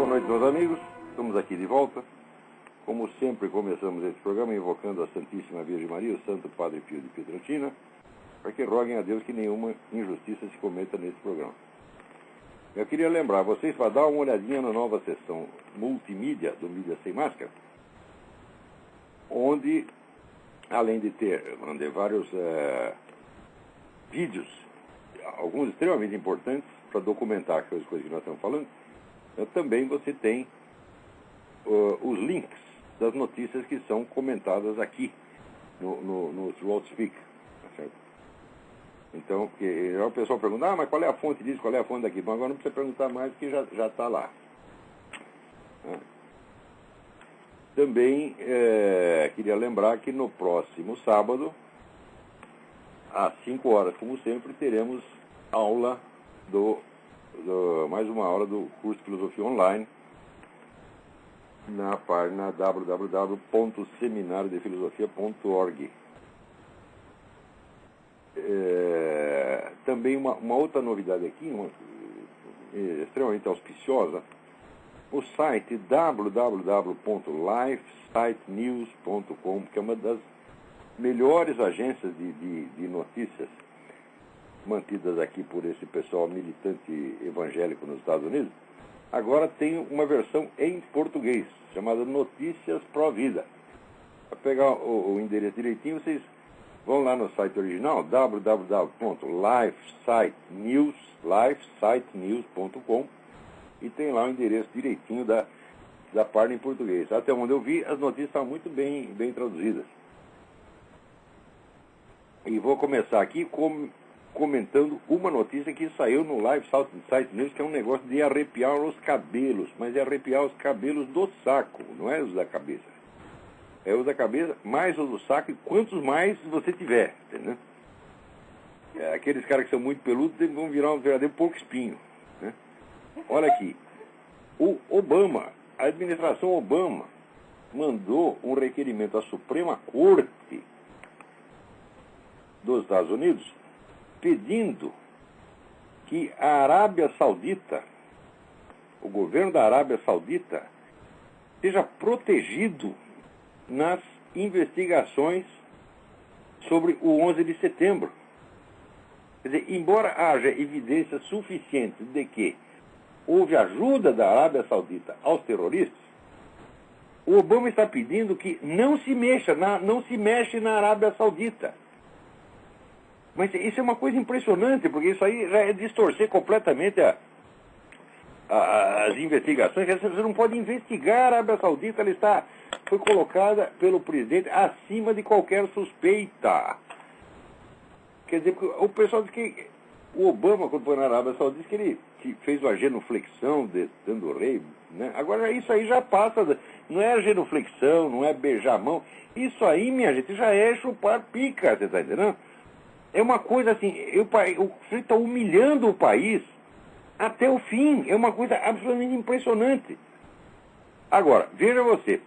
Boa noite, meus amigos. Estamos aqui de volta. Como sempre, começamos esse programa invocando a Santíssima Virgem Maria, o Santo Padre Pio de Pietrelcina, para que roguem a Deus que nenhuma injustiça se cometa nesse programa. Eu queria lembrar vocês para dar uma olhadinha na nova sessão multimídia do Mídia Sem Máscara, onde, além de ter vários vídeos, alguns extremamente importantes para documentar aquelas coisas que nós estamos falando, também você tem os links das notícias que são comentadas aqui no Throughout Speak. Tá certo? Então, porque o pessoal pergunta, mas qual é a fonte disso, qual é a fonte daquilo? Mas agora não precisa perguntar mais, porque já está lá. Também queria lembrar que no próximo sábado, às 5 horas, como sempre, teremos aula mais uma aula do curso de Filosofia Online na página www.seminariodefilosofia.org. Também uma outra novidade aqui, extremamente auspiciosa, o site www.lifesitenews.com, que é uma das melhores agências de notícias mantidas aqui por esse pessoal militante evangélico nos Estados Unidos, agora tem uma versão em português, chamada Notícias Pro Vida. Para pegar o endereço direitinho, vocês vão lá no site original, www.lifesitenews.com, e tem lá o endereço direitinho da página em português. Até onde eu vi, as notícias estão muito bem traduzidas. E vou começar aqui comentando uma notícia que saiu no Live Site News, que é um negócio de arrepiar os cabelos, mas é arrepiar os cabelos do saco, não é os da cabeça. É os da cabeça, mais os do saco, e quantos mais você tiver, entendeu? Aqueles caras que são muito peludos vão virar um verdadeiro porco-espinho, né? Olha aqui, o Obama, a administração Obama, mandou um requerimento à Suprema Corte dos Estados Unidos, pedindo que a Arábia Saudita, o governo da Arábia Saudita, seja protegido nas investigações sobre o 11 de setembro. Quer dizer, embora haja evidência suficiente de que houve ajuda da Arábia Saudita aos terroristas, o Obama está pedindo que não se mexe na Arábia Saudita. Mas isso é uma coisa impressionante, porque isso aí já é distorcer completamente as investigações. Você não pode investigar a Arábia Saudita, foi colocada pelo presidente acima de qualquer suspeita. Quer dizer, o pessoal diz que o Obama, quando foi na Arábia Saudita, disse que ele fez uma genuflexão dando o rei, né? Agora isso aí já passa, não é genuflexão, não é beijar a mão. Isso aí, minha gente, já é chupar pica, você está entendendo? É uma coisa assim, o sujeito está humilhando o país até o fim. É uma coisa absolutamente impressionante. Agora, veja você,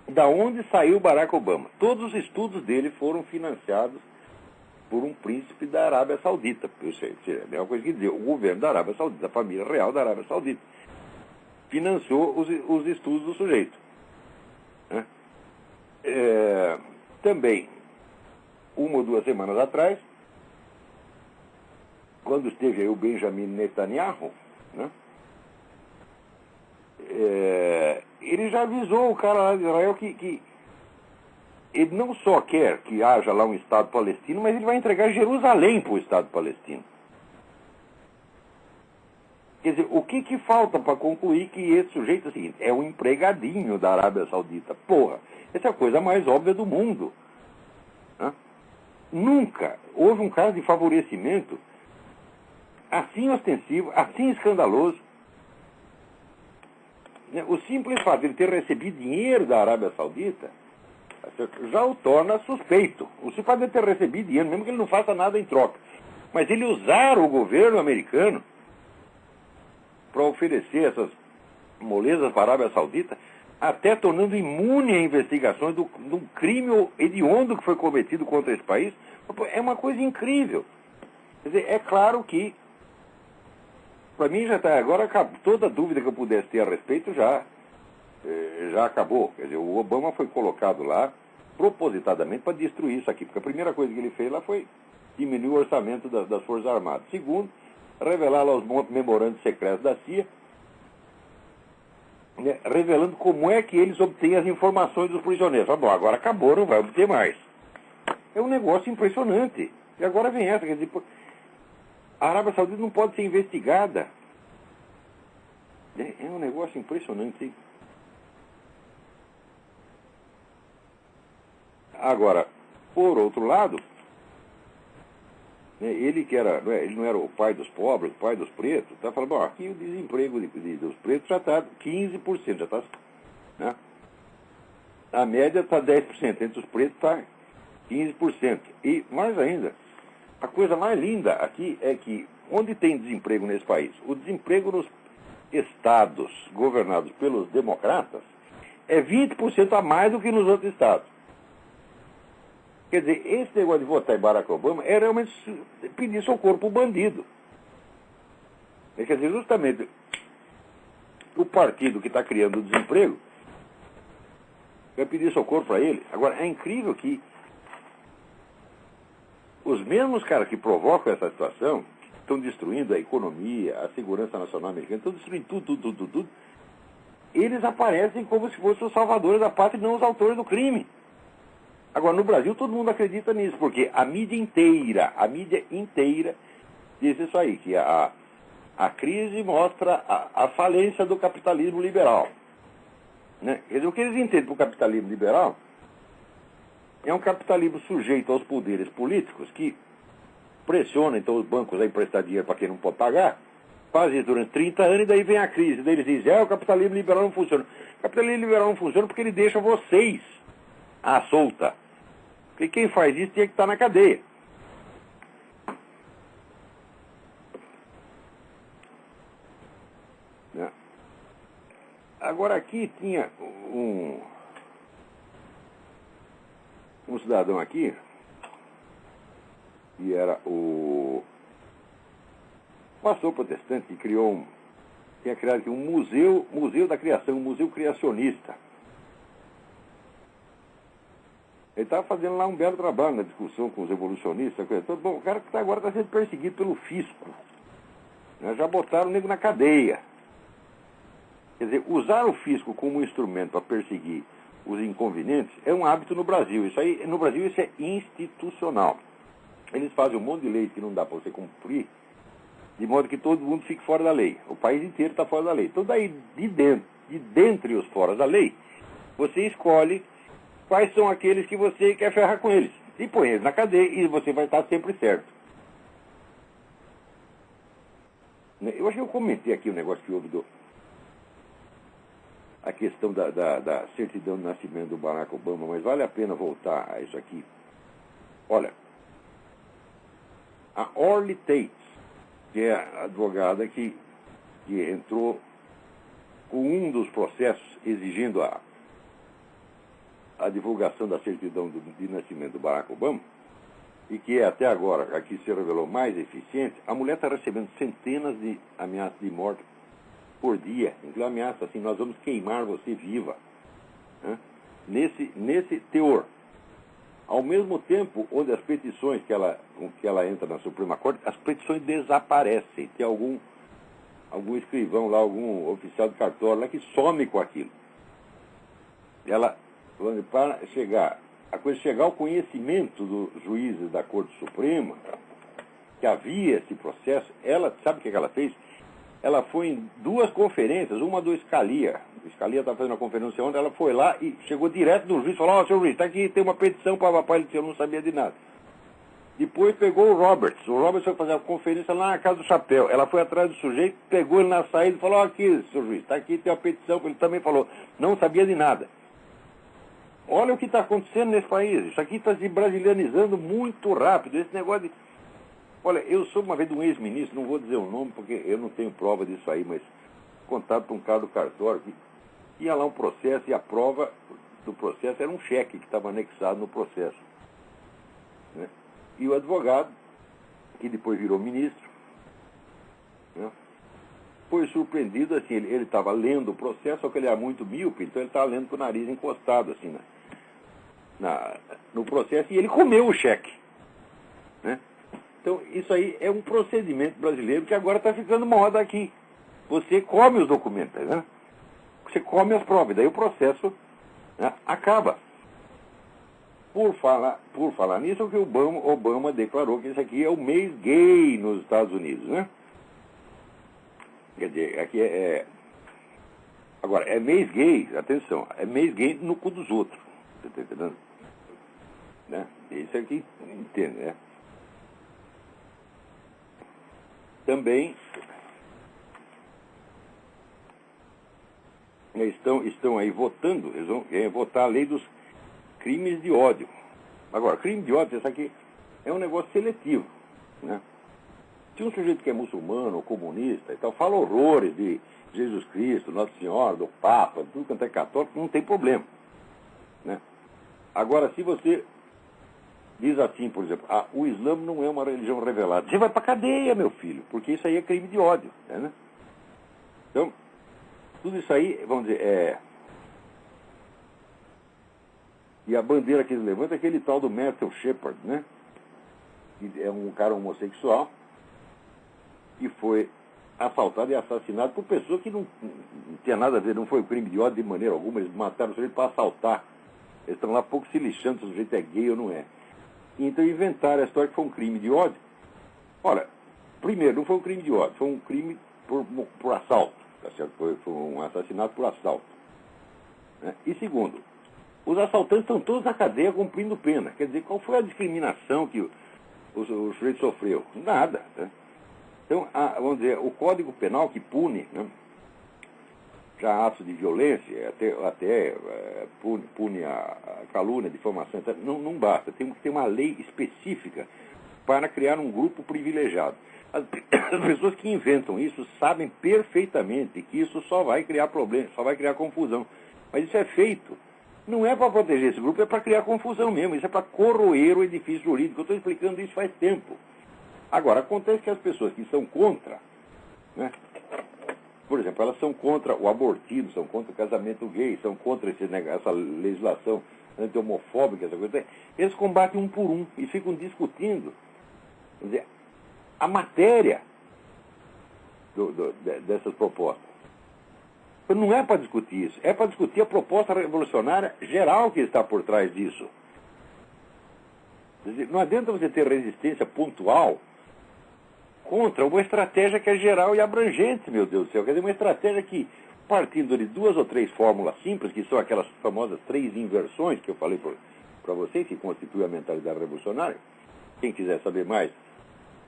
da onde saiu Barack Obama? Todos os estudos dele foram financiados por um príncipe da Arábia Saudita. Isso é a mesma coisa que dizer, o governo da Arábia Saudita, a família real da Arábia Saudita, financiou os estudos do sujeito. Né? Também, 1 ou 2 semanas atrás, quando esteve aí o Benjamin Netanyahu, né, ele já avisou o cara lá de Israel que ele não só quer que haja lá um Estado palestino, mas ele vai entregar Jerusalém para o Estado palestino. Quer dizer, o que falta para concluir que esse sujeito assim, é um empregadinho da Arábia Saudita? Porra, essa é a coisa mais óbvia do mundo. Né? Nunca houve um caso de favorecimento assim ostensivo, assim escandaloso. O simples fato de ele ter recebido dinheiro da Arábia Saudita já o torna suspeito. O simples fato de ele ter recebido dinheiro, mesmo que ele não faça nada em troca. Mas ele usar o governo americano para oferecer essas molezas para a Arábia Saudita, até tornando imune a investigações de um crime hediondo que foi cometido contra esse país, é uma coisa incrível. Quer dizer, é claro que Para mim já está, agora toda dúvida que eu pudesse ter a respeito já acabou. Quer dizer, o Obama foi colocado lá propositadamente para destruir isso aqui, porque a primeira coisa que ele fez lá foi diminuir o orçamento das Forças Armadas. Segundo, revelar lá os memorandos secretos da CIA, né, revelando como é que eles obtêm as informações dos prisioneiros. Ah, bom, agora acabou, não vai obter mais. É um negócio impressionante. E agora vem essa, quer dizer, a Arábia Saudita não pode ser investigada. É um negócio impressionante, hein? Agora, por outro lado, né, ele que era, ele não era o pai dos pobres, o pai dos pretos, está falando, bom, aqui o desemprego dos pretos já está 15%, já está, né? A média está 10%, entre os pretos está 15%. E mais ainda, a coisa mais linda aqui é que, onde tem desemprego nesse país, o desemprego nos estados governados pelos democratas é 20% a mais do que nos outros estados. Quer dizer, esse negócio de votar em Barack Obama é realmente pedir socorro para o bandido. Quer dizer, justamente o partido que está criando o desemprego vai pedir socorro para ele. Agora, é incrível que os mesmos caras que provocam essa situação, que estão destruindo a economia, a segurança nacional americana, estão destruindo tudo, eles aparecem como se fossem os salvadores da pátria e não os autores do crime. Agora, no Brasil, todo mundo acredita nisso, porque a mídia inteira diz isso aí, que a crise mostra a falência do capitalismo liberal. Né? Quer dizer, o que eles entendem por capitalismo liberal é um capitalismo sujeito aos poderes políticos que pressionam, então, os bancos a emprestar dinheiro para quem não pode pagar, faz isso durante 30 anos e daí vem a crise. Daí eles dizem, o capitalismo liberal não funciona. O capitalismo liberal não funciona porque ele deixa vocês à solta. Porque quem faz isso tinha que estar na cadeia. Né? Agora aqui tinha um cidadão aqui, que era o pastor protestante, que tinha criado aqui um museu da criação, um museu criacionista. Ele estava fazendo lá um belo trabalho na discussão com os evolucionistas. Bom, o cara que agora está sendo perseguido pelo fisco. Né? Já botaram o nego na cadeia. Quer dizer, usar o fisco como instrumento para perseguir os inconvenientes é um hábito no Brasil. No Brasil isso é institucional. Eles fazem um monte de leis que não dá para você cumprir, de modo que todo mundo fique fora da lei. O país inteiro está fora da lei. Então daí, de dentre os fora da lei, você escolhe quais são aqueles que você quer ferrar com eles. E põe eles na cadeia e você vai estar sempre certo. Eu acho que eu comentei aqui o negócio que houve a questão da certidão de nascimento do Barack Obama, mas vale a pena voltar a isso aqui. Olha, a Orly Tate, que é a advogada que entrou com um dos processos exigindo a divulgação da certidão de nascimento do Barack Obama, e que é até agora a que se revelou mais eficiente, a mulher está recebendo centenas de ameaças de morte por dia. Então, ameaça assim, nós vamos queimar você viva. Né? Nesse teor. Ao mesmo tempo, onde as petições com que ela entra na Suprema Corte, as petições desaparecem. Tem algum escrivão lá, algum oficial de cartório lá que some com aquilo. Para a coisa chegar ao conhecimento dos juízes da Corte Suprema, que havia esse processo, ela, sabe o que ela fez? Ela foi em duas conferências, uma do Scalia. O Scalia estava fazendo uma conferência ontem, ela foi lá e chegou direto do juiz e falou, senhor juiz, está aqui, tem uma petição para papai, ele disse, eu não sabia de nada. Depois pegou o Roberts foi fazer uma conferência lá na Casa do Chapéu. Ela foi atrás do sujeito, pegou ele na saída e falou, aqui, senhor juiz, está aqui, tem uma petição, ele também falou, não sabia de nada. Olha o que está acontecendo nesse país, isso aqui está se brasilianizando muito rápido, esse negócio de... Olha, eu sou uma vez de um ex-ministro, não vou dizer o nome porque eu não tenho prova disso aí, mas contato com um cara do cartório que ia lá um processo e a prova do processo era um cheque que estava anexado no processo. Né? E o advogado, que depois virou ministro, né, foi surpreendido, assim, ele estava lendo o processo, só que ele era muito míope, então ele estava lendo com o nariz encostado, assim, no processo, e ele comeu o cheque, né? Então, isso aí é um procedimento brasileiro que agora está ficando moda aqui. Você come os documentos, né? Você come as provas, daí o processo, né, acaba. Por falar nisso, o que o Obama declarou que isso aqui é o mês gay nos Estados Unidos, né? Quer dizer, aqui agora, é mês gay, atenção, é mês gay no cu dos outros. Você está entendendo? Né? Isso aqui, entende, né? Também estão aí votando, eles vão votar a lei dos crimes de ódio. Agora, crime de ódio, isso aqui é um negócio seletivo, né? Se um sujeito que é muçulmano ou comunista e tal, fala horrores de Jesus Cristo, Nossa Senhora, do Papa, tudo quanto é católico, não tem problema, né? Agora, se você diz assim, por exemplo, o Islã não é uma religião revelada, você vai pra cadeia, meu filho, porque isso aí é crime de ódio, né? Então, tudo isso aí, vamos dizer, e a bandeira que eles levantam é aquele tal do Matthew Shepard, né? Que é um cara homossexual que foi assaltado e assassinado por pessoas que não tinha nada a ver, não foi um crime de ódio de maneira alguma, eles mataram o sujeito para assaltar. Eles estão lá pouco se lixando se o sujeito é gay ou não é. Então inventaram a história que foi um crime de ódio. Olha, primeiro, não foi um crime de ódio, foi um crime por assalto, tá certo? Foi um assassinato por assalto, né? E segundo, os assaltantes estão todos na cadeia cumprindo pena. Quer dizer, qual foi a discriminação que o sujeito sofreu? Nada, né? Então, vamos dizer, o Código Penal que pune, né, já atos de violência, até pune a calúnia, a difamação, etc. Não basta. Tem que ter uma lei específica para criar um grupo privilegiado. As pessoas que inventam isso sabem perfeitamente que isso só vai criar problemas, só vai criar confusão. Mas isso é feito. Não é para proteger esse grupo, é para criar confusão mesmo. Isso é para corroer o edifício jurídico. Eu estou explicando isso faz tempo. Agora, acontece que as pessoas que são contra, né, por exemplo, elas são contra o abortivo, são contra o casamento gay, são contra essa legislação anti-homofóbica, essa coisa, eles combatem um por um e ficam discutindo, quer dizer, a matéria dessas propostas. Então, não é para discutir isso, é para discutir a proposta revolucionária geral que está por trás disso. Quer dizer, não adianta você ter resistência pontual contra uma estratégia que é geral e abrangente, meu Deus do céu. Quer dizer, uma estratégia que, partindo de 2 ou 3 fórmulas simples, que são aquelas famosas 3 inversões que eu falei para vocês, que constituem a mentalidade revolucionária. Quem quiser saber mais,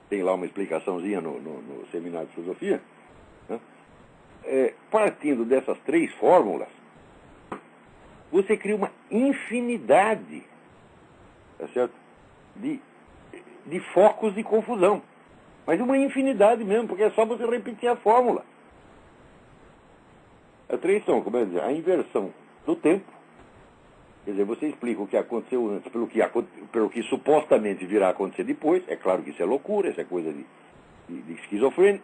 tem lá uma explicaçãozinha no seminário de filosofia, né? Partindo dessas 3 fórmulas, você cria uma infinidade, tá certo? de focos de confusão. Mas uma infinidade mesmo, porque é só você repetir a fórmula. As 3 são, como eu dizer, a inversão do tempo. Quer dizer, você explica o que aconteceu antes pelo que supostamente virá a acontecer depois. É claro que isso é loucura, isso é coisa de esquizofrênia.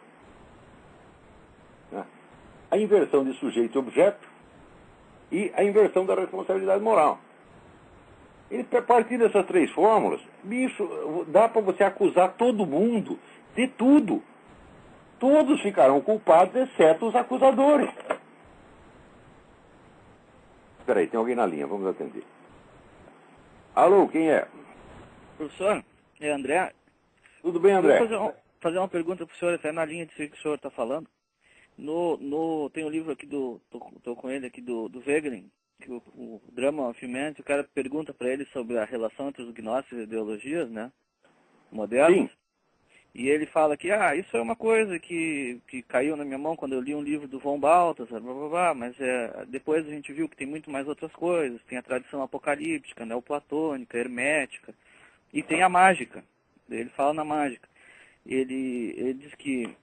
Né? A inversão de sujeito e objeto e a inversão da responsabilidade moral. E a partir dessas 3 fórmulas, bicho, dá para você acusar todo mundo de tudo. Todos ficarão culpados, exceto os acusadores. Espera aí, tem alguém na linha, vamos atender. Alô, quem é? Professor, é André. Tudo bem, André? Eu vou fazer uma pergunta para o senhor, até na linha de que o senhor está falando. Tem um livro aqui, estou com ele aqui, do Wegelin, que o Drama of Humanity, o cara pergunta para ele sobre a relação entre os gnósticos e ideologias, né, modernas. Sim. E ele fala que, isso é uma coisa que caiu na minha mão quando eu li um livro do von Balthasar, blá, blá, blá, mas depois a gente viu que tem muito mais outras coisas. Tem a tradição apocalíptica, neoplatônica, hermética, e tem a mágica. Ele fala na mágica. Ele diz que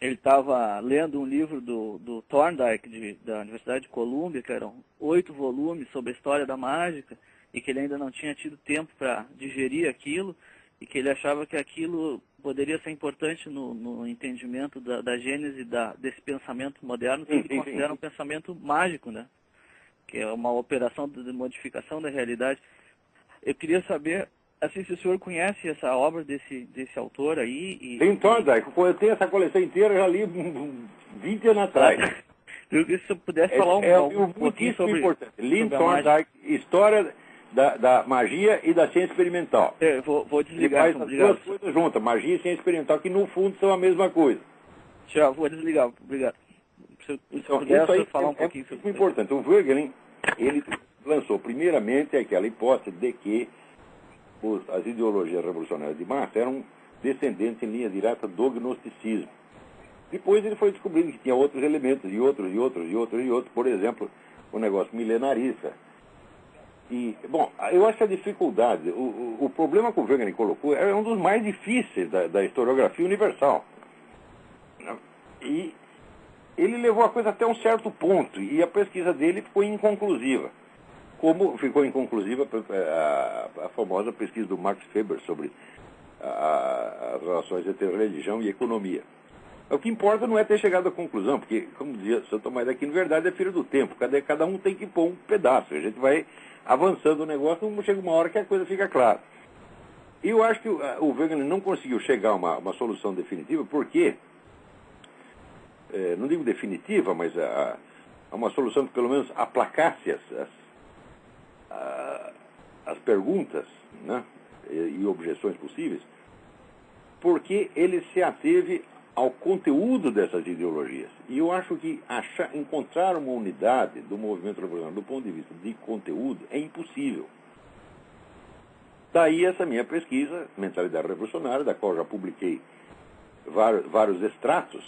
ele estava lendo um livro do Thorndike, da Universidade de Colômbia, que eram 8 volumes sobre a história da mágica, e que ele ainda não tinha tido tempo para digerir aquilo, e que ele achava que aquilo poderia ser importante no entendimento da gênese desse pensamento moderno, que ele considera um pensamento mágico, né? Que é uma operação de modificação da realidade. Eu queria saber, assim, se o senhor conhece essa obra desse autor aí. Tem Thorndike, eu tenho essa coleção inteira, já li 20 anos atrás. Eu queria que o senhor pudesse falar um pouquinho sobre... importante. Lynn Thorndike, História da Magia e da Ciência Experimental. Vou desligar. Ele faz as duas coisas juntas, magia e ciência experimental, que no fundo são a mesma coisa. Tchau, vou desligar. Obrigado. Se Então, puder, isso aí falar um pouquinho sobre isso. É importante. O Wegelin, ele lançou primeiramente aquela hipótese de que as ideologias revolucionárias de massa eram descendentes em linha direta do gnosticismo. Depois ele foi descobrindo que tinha outros elementos, e outros. Por exemplo, o negócio milenarista. E, bom, eu acho que a dificuldade, o problema que o Wegelin colocou é um dos mais difíceis da historiografia universal. E ele levou a coisa até um certo ponto, e a pesquisa dele ficou inconclusiva. Como ficou inconclusiva a famosa pesquisa do Max Weber sobre as relações entre religião e economia. O que importa não é ter chegado à conclusão, porque, como dizia São Tomás de Aquino, verdade é filho do tempo. Cada um tem que pôr um pedaço. A gente vai avançando o negócio, chega uma hora que a coisa fica clara. E eu acho que o Wegelin não conseguiu chegar a uma solução definitiva, porque, não digo definitiva, mas a uma solução que pelo menos aplacasse as perguntas, né, e objeções possíveis, porque ele se ateve ao conteúdo dessas ideologias. E eu acho que encontrar uma unidade do movimento revolucionário do ponto de vista de conteúdo é impossível. Daí essa minha pesquisa, Mentalidade Revolucionária, da qual já publiquei vários extratos,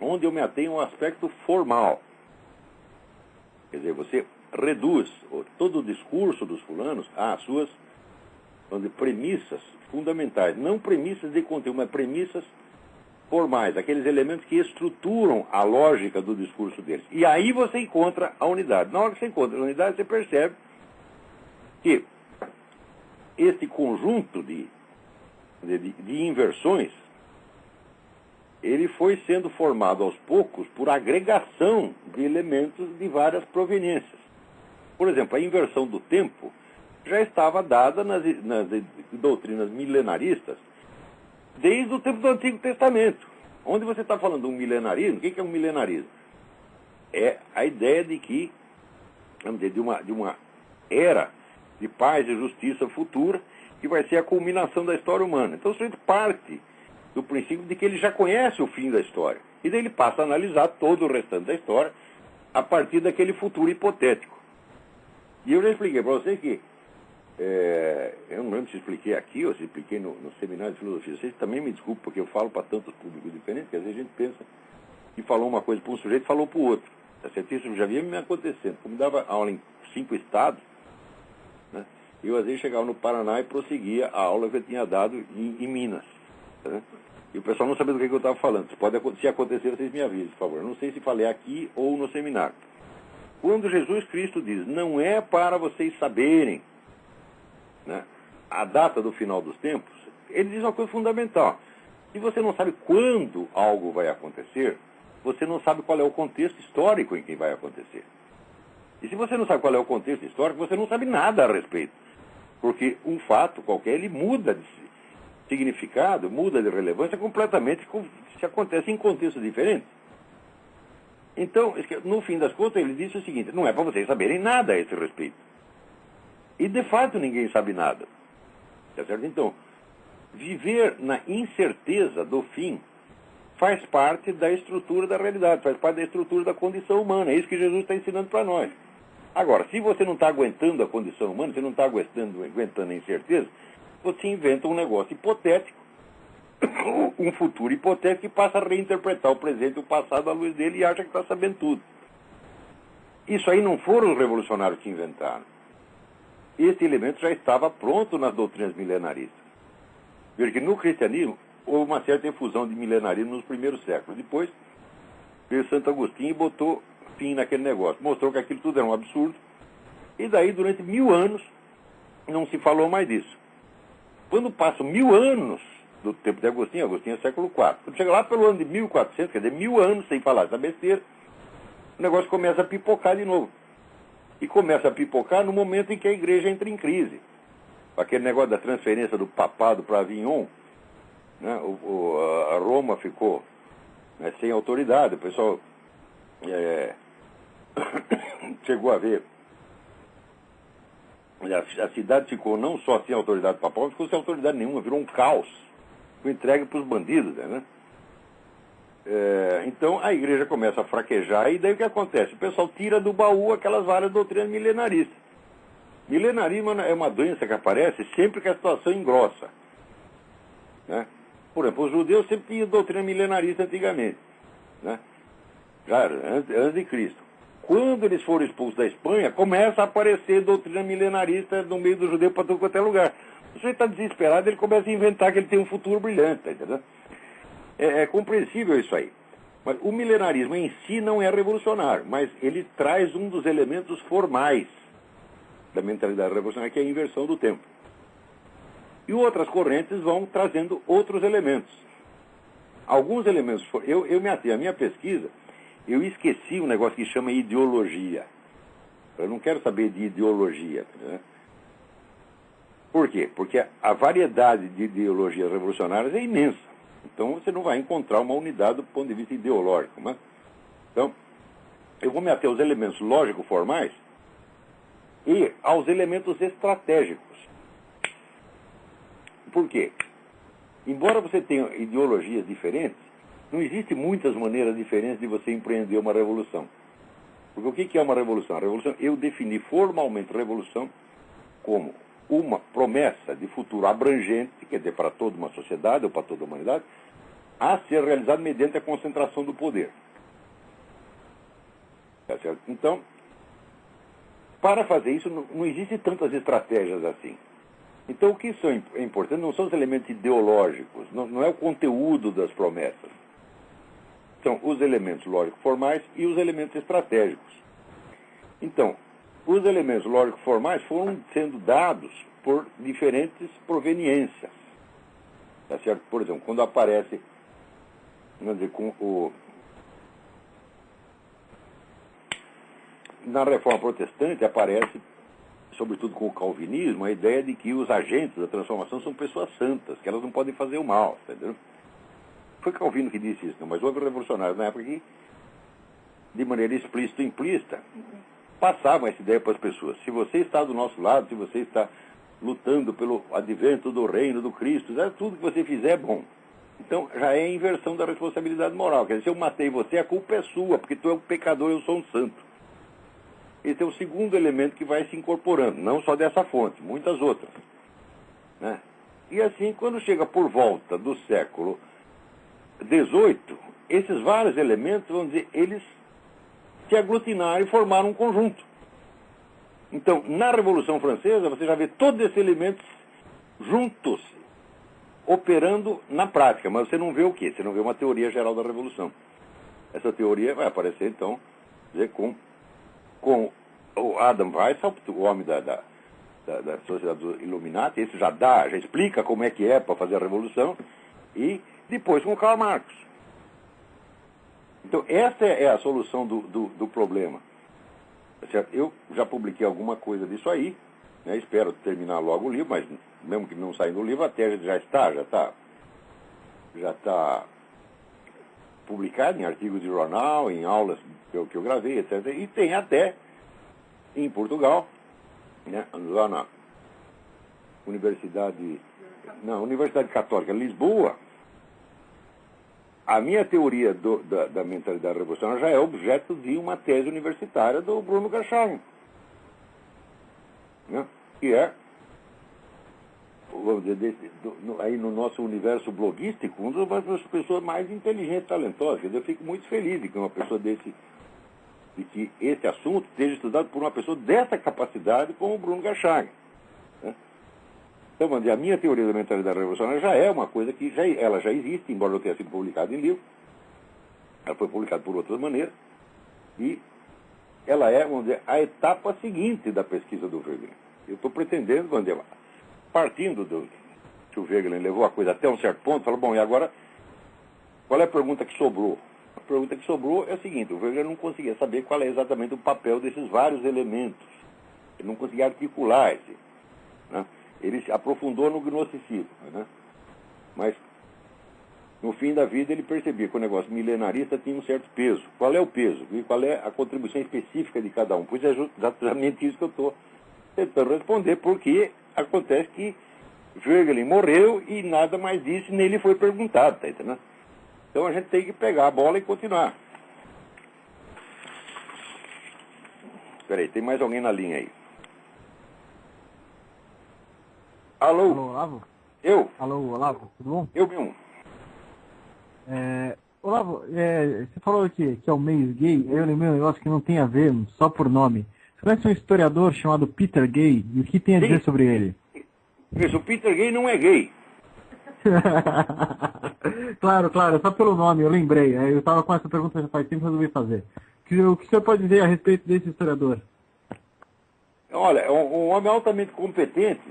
onde eu me atenho ao aspecto formal. Quer dizer, você reduz todo o discurso dos fulanos às suas premissas fundamentais. Não premissas de conteúdo, mas premissas formais, aqueles elementos que estruturam a lógica do discurso deles. E aí você encontra a unidade. Na hora que você encontra a unidade, você percebe que este conjunto de inversões, ele foi sendo formado aos poucos por agregação de elementos de várias proveniências. Por exemplo, a inversão do tempo já estava dada nas doutrinas milenaristas desde o tempo do Antigo Testamento. Onde você está falando de um milenarismo, o que é um milenarismo? É a ideia de que, vamos dizer, de uma era de paz e justiça futura, que vai ser a culminação da história humana. Então, você parte do princípio de que ele já conhece o fim da história. E daí ele passa a analisar todo o restante da história a partir daquele futuro hipotético. E eu já expliquei para você que eu não lembro se expliquei aqui ou se expliquei no seminário de filosofia. Vocês também me desculpem, porque eu falo para tantos públicos diferentes, que às vezes a gente pensa que falou uma coisa para um sujeito e falou para o outro. Isso já vinha me acontecendo. Como dava aula em 5 estados, né, eu às vezes chegava no Paraná e prosseguia a aula que eu tinha dado em Minas. Né? E o pessoal não sabia do que eu estava falando. Se acontecer, vocês me avisem, por favor. Eu não sei se falei aqui ou no seminário. Quando Jesus Cristo diz, não é para vocês saberem, né, a data do final dos tempos, ele diz uma coisa fundamental. Se você não sabe quando algo vai acontecer, você não sabe qual é o contexto histórico em que vai acontecer. E se você não sabe qual é o contexto histórico, você não sabe nada a respeito. Porque um fato qualquer, ele muda de significado, muda de relevância completamente se acontece em contextos diferentes. Então, no fim das contas, ele disse o seguinte, não é para vocês saberem nada a esse respeito. E, de fato, ninguém sabe nada. Tá certo? Então, viver na incerteza do fim faz parte da estrutura da realidade, faz parte da estrutura da condição humana. É isso que Jesus está ensinando para nós. Agora, se você não está aguentando a condição humana, se não está aguentando a incerteza, você inventa um negócio hipotético, um futuro hipotético, e passa a reinterpretar o presente e o passado à luz dele e acha que está sabendo tudo. Isso aí não foram os revolucionários que inventaram. Este elemento já estava pronto nas doutrinas milenaristas. Veja que no cristianismo houve uma certa efusão de milenarismo nos primeiros séculos. Depois veio Santo Agostinho e botou fim naquele negócio. Mostrou que aquilo tudo era um absurdo. E daí, durante 1000 anos, não se falou mais disso. Quando passam 1000 anos do tempo de Agostinho. Agostinho é século IV. Quando chega lá pelo ano de 1400, quer dizer, 1000 anos sem falar essa besteira, o negócio começa a pipocar de novo. E começa a pipocar no momento em que a igreja entra em crise. Aquele negócio da transferência do papado para Avignon, né? A Roma ficou, né, sem autoridade. O pessoal chegou a ver. A cidade ficou não só sem autoridade papal, mas ficou sem autoridade nenhuma, virou um caos. Foi entregue para os bandidos, né? Então a igreja começa a fraquejar, e daí o que acontece? O pessoal tira do baú aquelas várias doutrinas milenaristas. Milenarismo é uma doença que aparece sempre que a situação engrossa, né? Por exemplo, os judeus sempre tinham doutrina milenarista antigamente, né? Já antes de Cristo. Quando eles foram expulsos da Espanha, começa a aparecer doutrina milenarista no meio do judeu para todo quanto é lugar. O sujeito está desesperado, ele começa a inventar que ele tem um futuro brilhante, tá entendendo? É compreensível isso aí. Mas o milenarismo em si não é revolucionário, mas ele traz um dos elementos formais da mentalidade revolucionária, que é a inversão do tempo. E outras correntes vão trazendo outros elementos. Alguns elementos... A minha pesquisa, eu esqueci um negócio que chama ideologia. Eu não quero saber de ideologia, né? Por quê? Porque a variedade de ideologias revolucionárias é imensa. Então você não vai encontrar uma unidade do ponto de vista ideológico. Né? Então, eu vou me ater aos elementos lógico-formais e aos elementos estratégicos. Por quê? Embora você tenha ideologias diferentes, não existem muitas maneiras diferentes de você empreender uma revolução. Porque o que é uma revolução? A revolução, eu defini formalmente revolução como uma promessa de futuro abrangente, quer dizer, para toda uma sociedade ou para toda a humanidade, a ser realizada mediante a concentração do poder. Tá certo? Então, para fazer isso, não existem tantas estratégias assim. Então, o que é importante não são os elementos ideológicos, não é o conteúdo das promessas. São os elementos lógico-formais e os elementos estratégicos. Então, os elementos lógico-formais foram sendo dados por diferentes proveniências. Tá certo? Por exemplo, quando aparece, vamos dizer, na Reforma Protestante aparece, sobretudo com o calvinismo, a ideia de que os agentes da transformação são pessoas santas, que elas não podem fazer o mal, entendeu? Foi Calvino que disse isso, não, mas houve revolucionários na época que, de maneira explícita ou implícita, passavam essa ideia para as pessoas. Se você está do nosso lado, se você está lutando pelo advento do reino do Cristo, tudo que você fizer é bom. Então, já é a inversão da responsabilidade moral. Quer dizer, se eu matei você, a culpa é sua, porque tu é um pecador e eu sou um santo. Esse é o segundo elemento que vai se incorporando, não só dessa fonte, muitas outras. Né? E assim, quando chega por volta do século XVIII, esses vários elementos, vamos dizer, eles se aglutinaram e formaram um conjunto. Então, na Revolução Francesa, você já vê todos esses elementos juntos, operando na prática, mas você não vê o quê? Você não vê uma teoria geral da Revolução. Essa teoria vai aparecer, então, dizer, com o Adam Weishaupt, o homem da Sociedade dos Illuminati. Esse já explica como é que é para fazer a Revolução, e depois com o Karl Marx. Então, essa é a solução do problema. Certo? Eu já publiquei alguma coisa disso aí, né? Espero terminar logo o livro, mas mesmo que não saia do livro, até já está publicado em artigos de jornal, em aulas que eu gravei, etc. E tem até em Portugal, né? Lá na Universidade Católica de Lisboa, a minha teoria da mentalidade revolucionária já é objeto de uma tese universitária do Bruno Garcharme, né? Que é, vamos dizer, aí no nosso universo bloguístico, uma das pessoas mais inteligentes e talentosas. Quer dizer, eu fico muito feliz de que uma pessoa de que esse assunto seja estudado por uma pessoa dessa capacidade como o Bruno Garcharme, né? Então, vamos dizer, a minha teoria da mentalidade revolucionária já é uma coisa que ela já existe, embora não tenha sido publicada em livro. Ela foi publicada por outras maneiras. E ela é, vamos dizer, a etapa seguinte da pesquisa do Wegener. Eu estou pretendendo, vamos dizer, partindo do que o Wegener levou a coisa até um certo ponto, falou, bom, e agora, qual é a pergunta que sobrou? A pergunta que sobrou é a seguinte, o Wegener não conseguia saber qual é exatamente o papel desses vários elementos. Ele não conseguia articular esse, né? Ele se aprofundou no gnosticismo, né? Mas, no fim da vida, ele percebia que o negócio milenarista tinha um certo peso. Qual é o peso? E qual é a contribuição específica de cada um? Pois é exatamente isso que eu estou tentando responder, porque acontece que Wegener morreu e nada mais disse, nem lhe foi perguntado, tá entendendo? Então a gente tem que pegar a bola e continuar. Espera aí, tem mais alguém na linha aí. Alô? Alô, Olavo? Eu? Alô, Olavo, tudo bom? Eu mesmo. Olavo, você falou que é o meio gay, aí eu lembrei um negócio que não tem a ver, só por nome. Você conhece um historiador chamado Peter Gay, e o que tem a dizer sobre ele? Isso, o Peter Gay não é gay. Claro, só pelo nome, eu lembrei. Eu estava com essa pergunta já faz tempo e resolvi fazer. O que o senhor pode dizer a respeito desse historiador? Olha, é um homem altamente competente,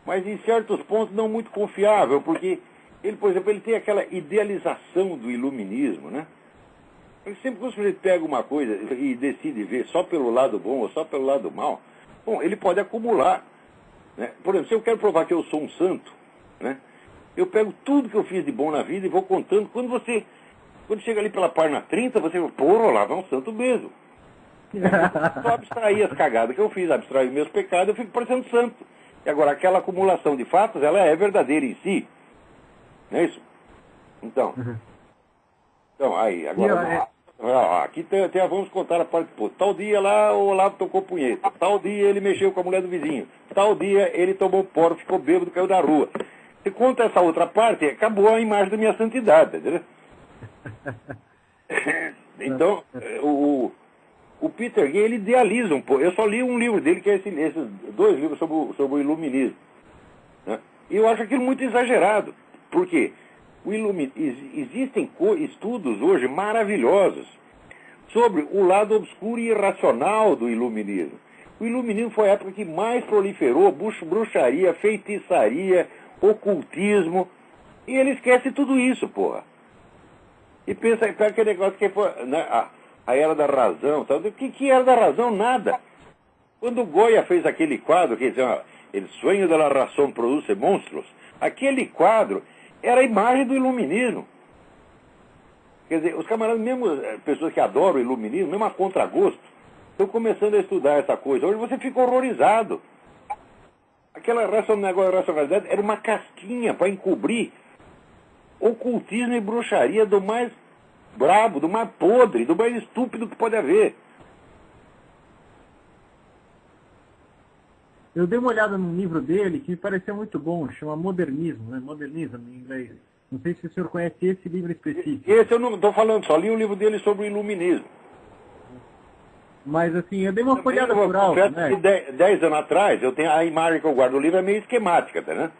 mas em certos pontos não muito confiável, porque ele, por exemplo, ele tem aquela idealização do iluminismo, né? Ele sempre quando ele pega uma coisa e decide ver só pelo lado bom ou só pelo lado mal, bom, ele pode acumular, né? Por exemplo, se eu quero provar que eu sou um santo, né? Eu pego tudo que eu fiz de bom na vida e vou contando. Quando chega ali pela página 30, você fala, pô, Olavo é um santo mesmo. Só abstrair as cagadas que eu fiz, abstrair meus pecados, eu fico parecendo santo. E agora, aquela acumulação de fatos, ela é verdadeira em si. Não é isso? Então, aí, agora, aqui vamos contar a parte, pô, tal dia lá o Olavo tocou punheta, tal dia ele mexeu com a mulher do vizinho, tal dia ele tomou poro, ficou bêbado, caiu da rua. Se conta essa outra parte, acabou a imagem da minha santidade, entendeu? Então, o Peter Gay, ele idealiza um pouco. Eu só li um livro dele, que é esses 2 livros sobre o iluminismo, né? E eu acho aquilo muito exagerado. Por quê? Existem estudos hoje maravilhosos sobre o lado obscuro e irracional do iluminismo. O iluminismo foi a época que mais proliferou bruxaria, feitiçaria, ocultismo, e ele esquece tudo isso, porra. E pensa aquele negócio que foi, né, a era da razão, sabe? O que era da razão? Nada. Quando o Goya fez aquele quadro, que dizia, El sueño de la razón produce monstruos, aquele quadro era a imagem do iluminismo. Quer dizer, os camaradas, mesmo pessoas que adoram o iluminismo, mesmo a contragosto, estão começando a estudar essa coisa. Hoje você fica horrorizado. Aquela racionalidade era uma casquinha para encobrir ocultismo e bruxaria do mais brabo, do mais podre, do mais estúpido que pode haver. Eu dei uma olhada num livro dele que me pareceu muito bom, chama Modernismo, né? Modernismo em inglês. Não sei se o senhor conhece esse livro específico. Esse eu não estou falando, só li o livro dele sobre o iluminismo. Mas assim, eu dei uma folhada por alto, né? Que 10 anos atrás, eu tenho a imagem que eu guardo no livro é meio esquemática, tá, né?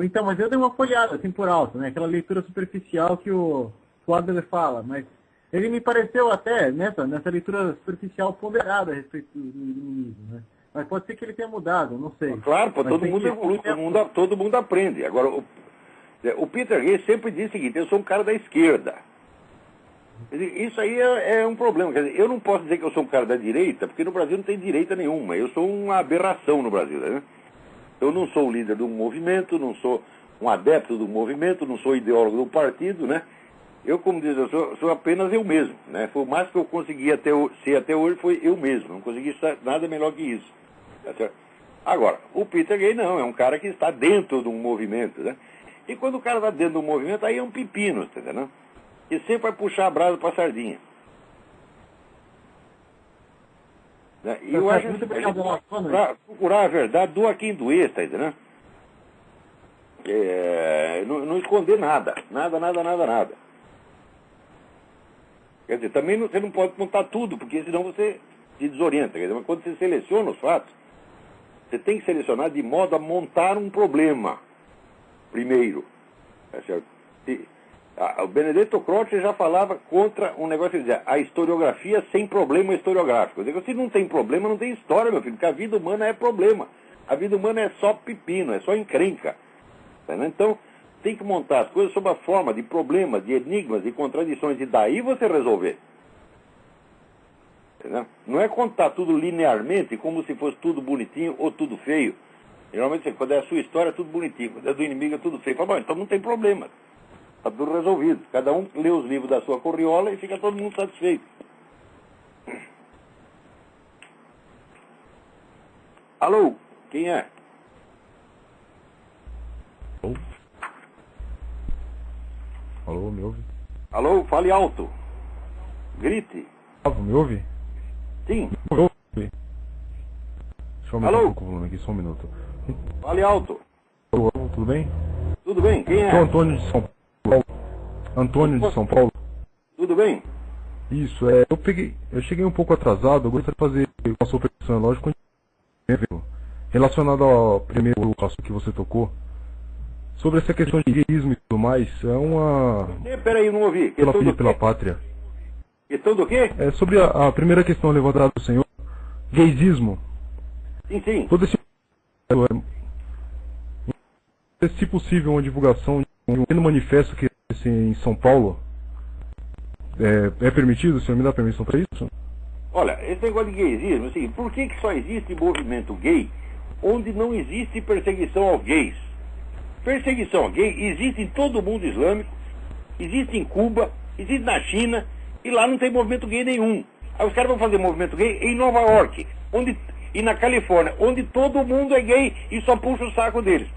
Então, mas eu dei uma folhada assim por alto, né? Aquela leitura superficial que o Adler fala, mas ele me pareceu até, nessa leitura superficial, ponderada a respeito do iluminismo, né? Mas pode ser que ele tenha mudado, não sei. Claro, pô, todo mundo evolui, todo mundo aprende. Agora, o Peter Gay sempre diz o seguinte, eu sou um cara da esquerda. Isso aí é um problema. Quer dizer, eu não posso dizer que eu sou um cara da direita, porque no Brasil não tem direita nenhuma. Eu sou uma aberração no Brasil, né? Eu não sou o líder de um movimento, não sou um adepto do movimento, não sou ideólogo do partido, né? Eu, como diz, eu sou apenas eu mesmo, né? Foi o máximo que eu consegui ser até hoje foi eu mesmo. Não consegui ser nada melhor que isso. Tá certo? Agora, o Peter Gay não, é um cara que está dentro de um movimento, né? E quando o cara está dentro de um movimento, aí é um pepino, tá entendendo? E sempre vai puxar a brasa para a sardinha. Né? E eu acho que para procurar a verdade, doa quem doer, tá entendendo? Não esconder nada. Nada. Quer dizer, também você não pode contar tudo, porque senão você se desorienta. Quer dizer, mas quando você seleciona os fatos, você tem que selecionar de modo a montar um problema primeiro. Tá certo? O Benedetto Croce já falava contra um negócio que dizia a historiografia sem problema historiográfico. Eu digo, se não tem problema, não tem história, meu filho, porque a vida humana é problema. A vida humana é só pepino, é só encrenca. Entendeu? Então, tem que montar as coisas sob a forma de problemas, de enigmas, de contradições, e daí você resolver. Entendeu? Não é contar tudo linearmente, como se fosse tudo bonitinho ou tudo feio. Geralmente, quando é a sua história, é tudo bonitinho. Quando é do inimigo, é tudo feio. Fala, bom, então não tem problema. Está tudo resolvido. Cada um lê os livros da sua corriola e fica todo mundo satisfeito. Alô? Quem é? Alô? Alô, me ouve? Alô? Fale alto. Grite. Me ouve? Sim. Me ouve? Deixa eu aumentar Alô? um pouco o volume aqui, só um minuto. Fale alto. Alô, tudo bem? Tudo bem? Quem é? Sou Antônio de São Paulo. Antônio de São Paulo. Tudo bem? Isso, eu cheguei um pouco atrasado, eu gostaria de fazer uma sua percepção, lógico, relacionado ao primeiro passo que você tocou, sobre essa questão de gaysismo e tudo mais, é uma... Peraí, não ouvi. Pela filha e pela pátria. Questão do quê? É sobre a primeira questão levantada do senhor, gaysismo. Sim, sim. Todo esse... se possível, uma divulgação de um pequeno manifesto que em São Paulo, é permitido? O senhor me dá permissão para isso? Olha, esse negócio de gaysismo, assim, por que só existe movimento gay onde não existe perseguição aos gays? Perseguição a gay existe em todo o mundo islâmico, existe em Cuba, existe na China, e lá não tem movimento gay nenhum. Aí os caras vão fazer movimento gay em Nova York, e na Califórnia, onde todo mundo é gay e só puxa o saco deles.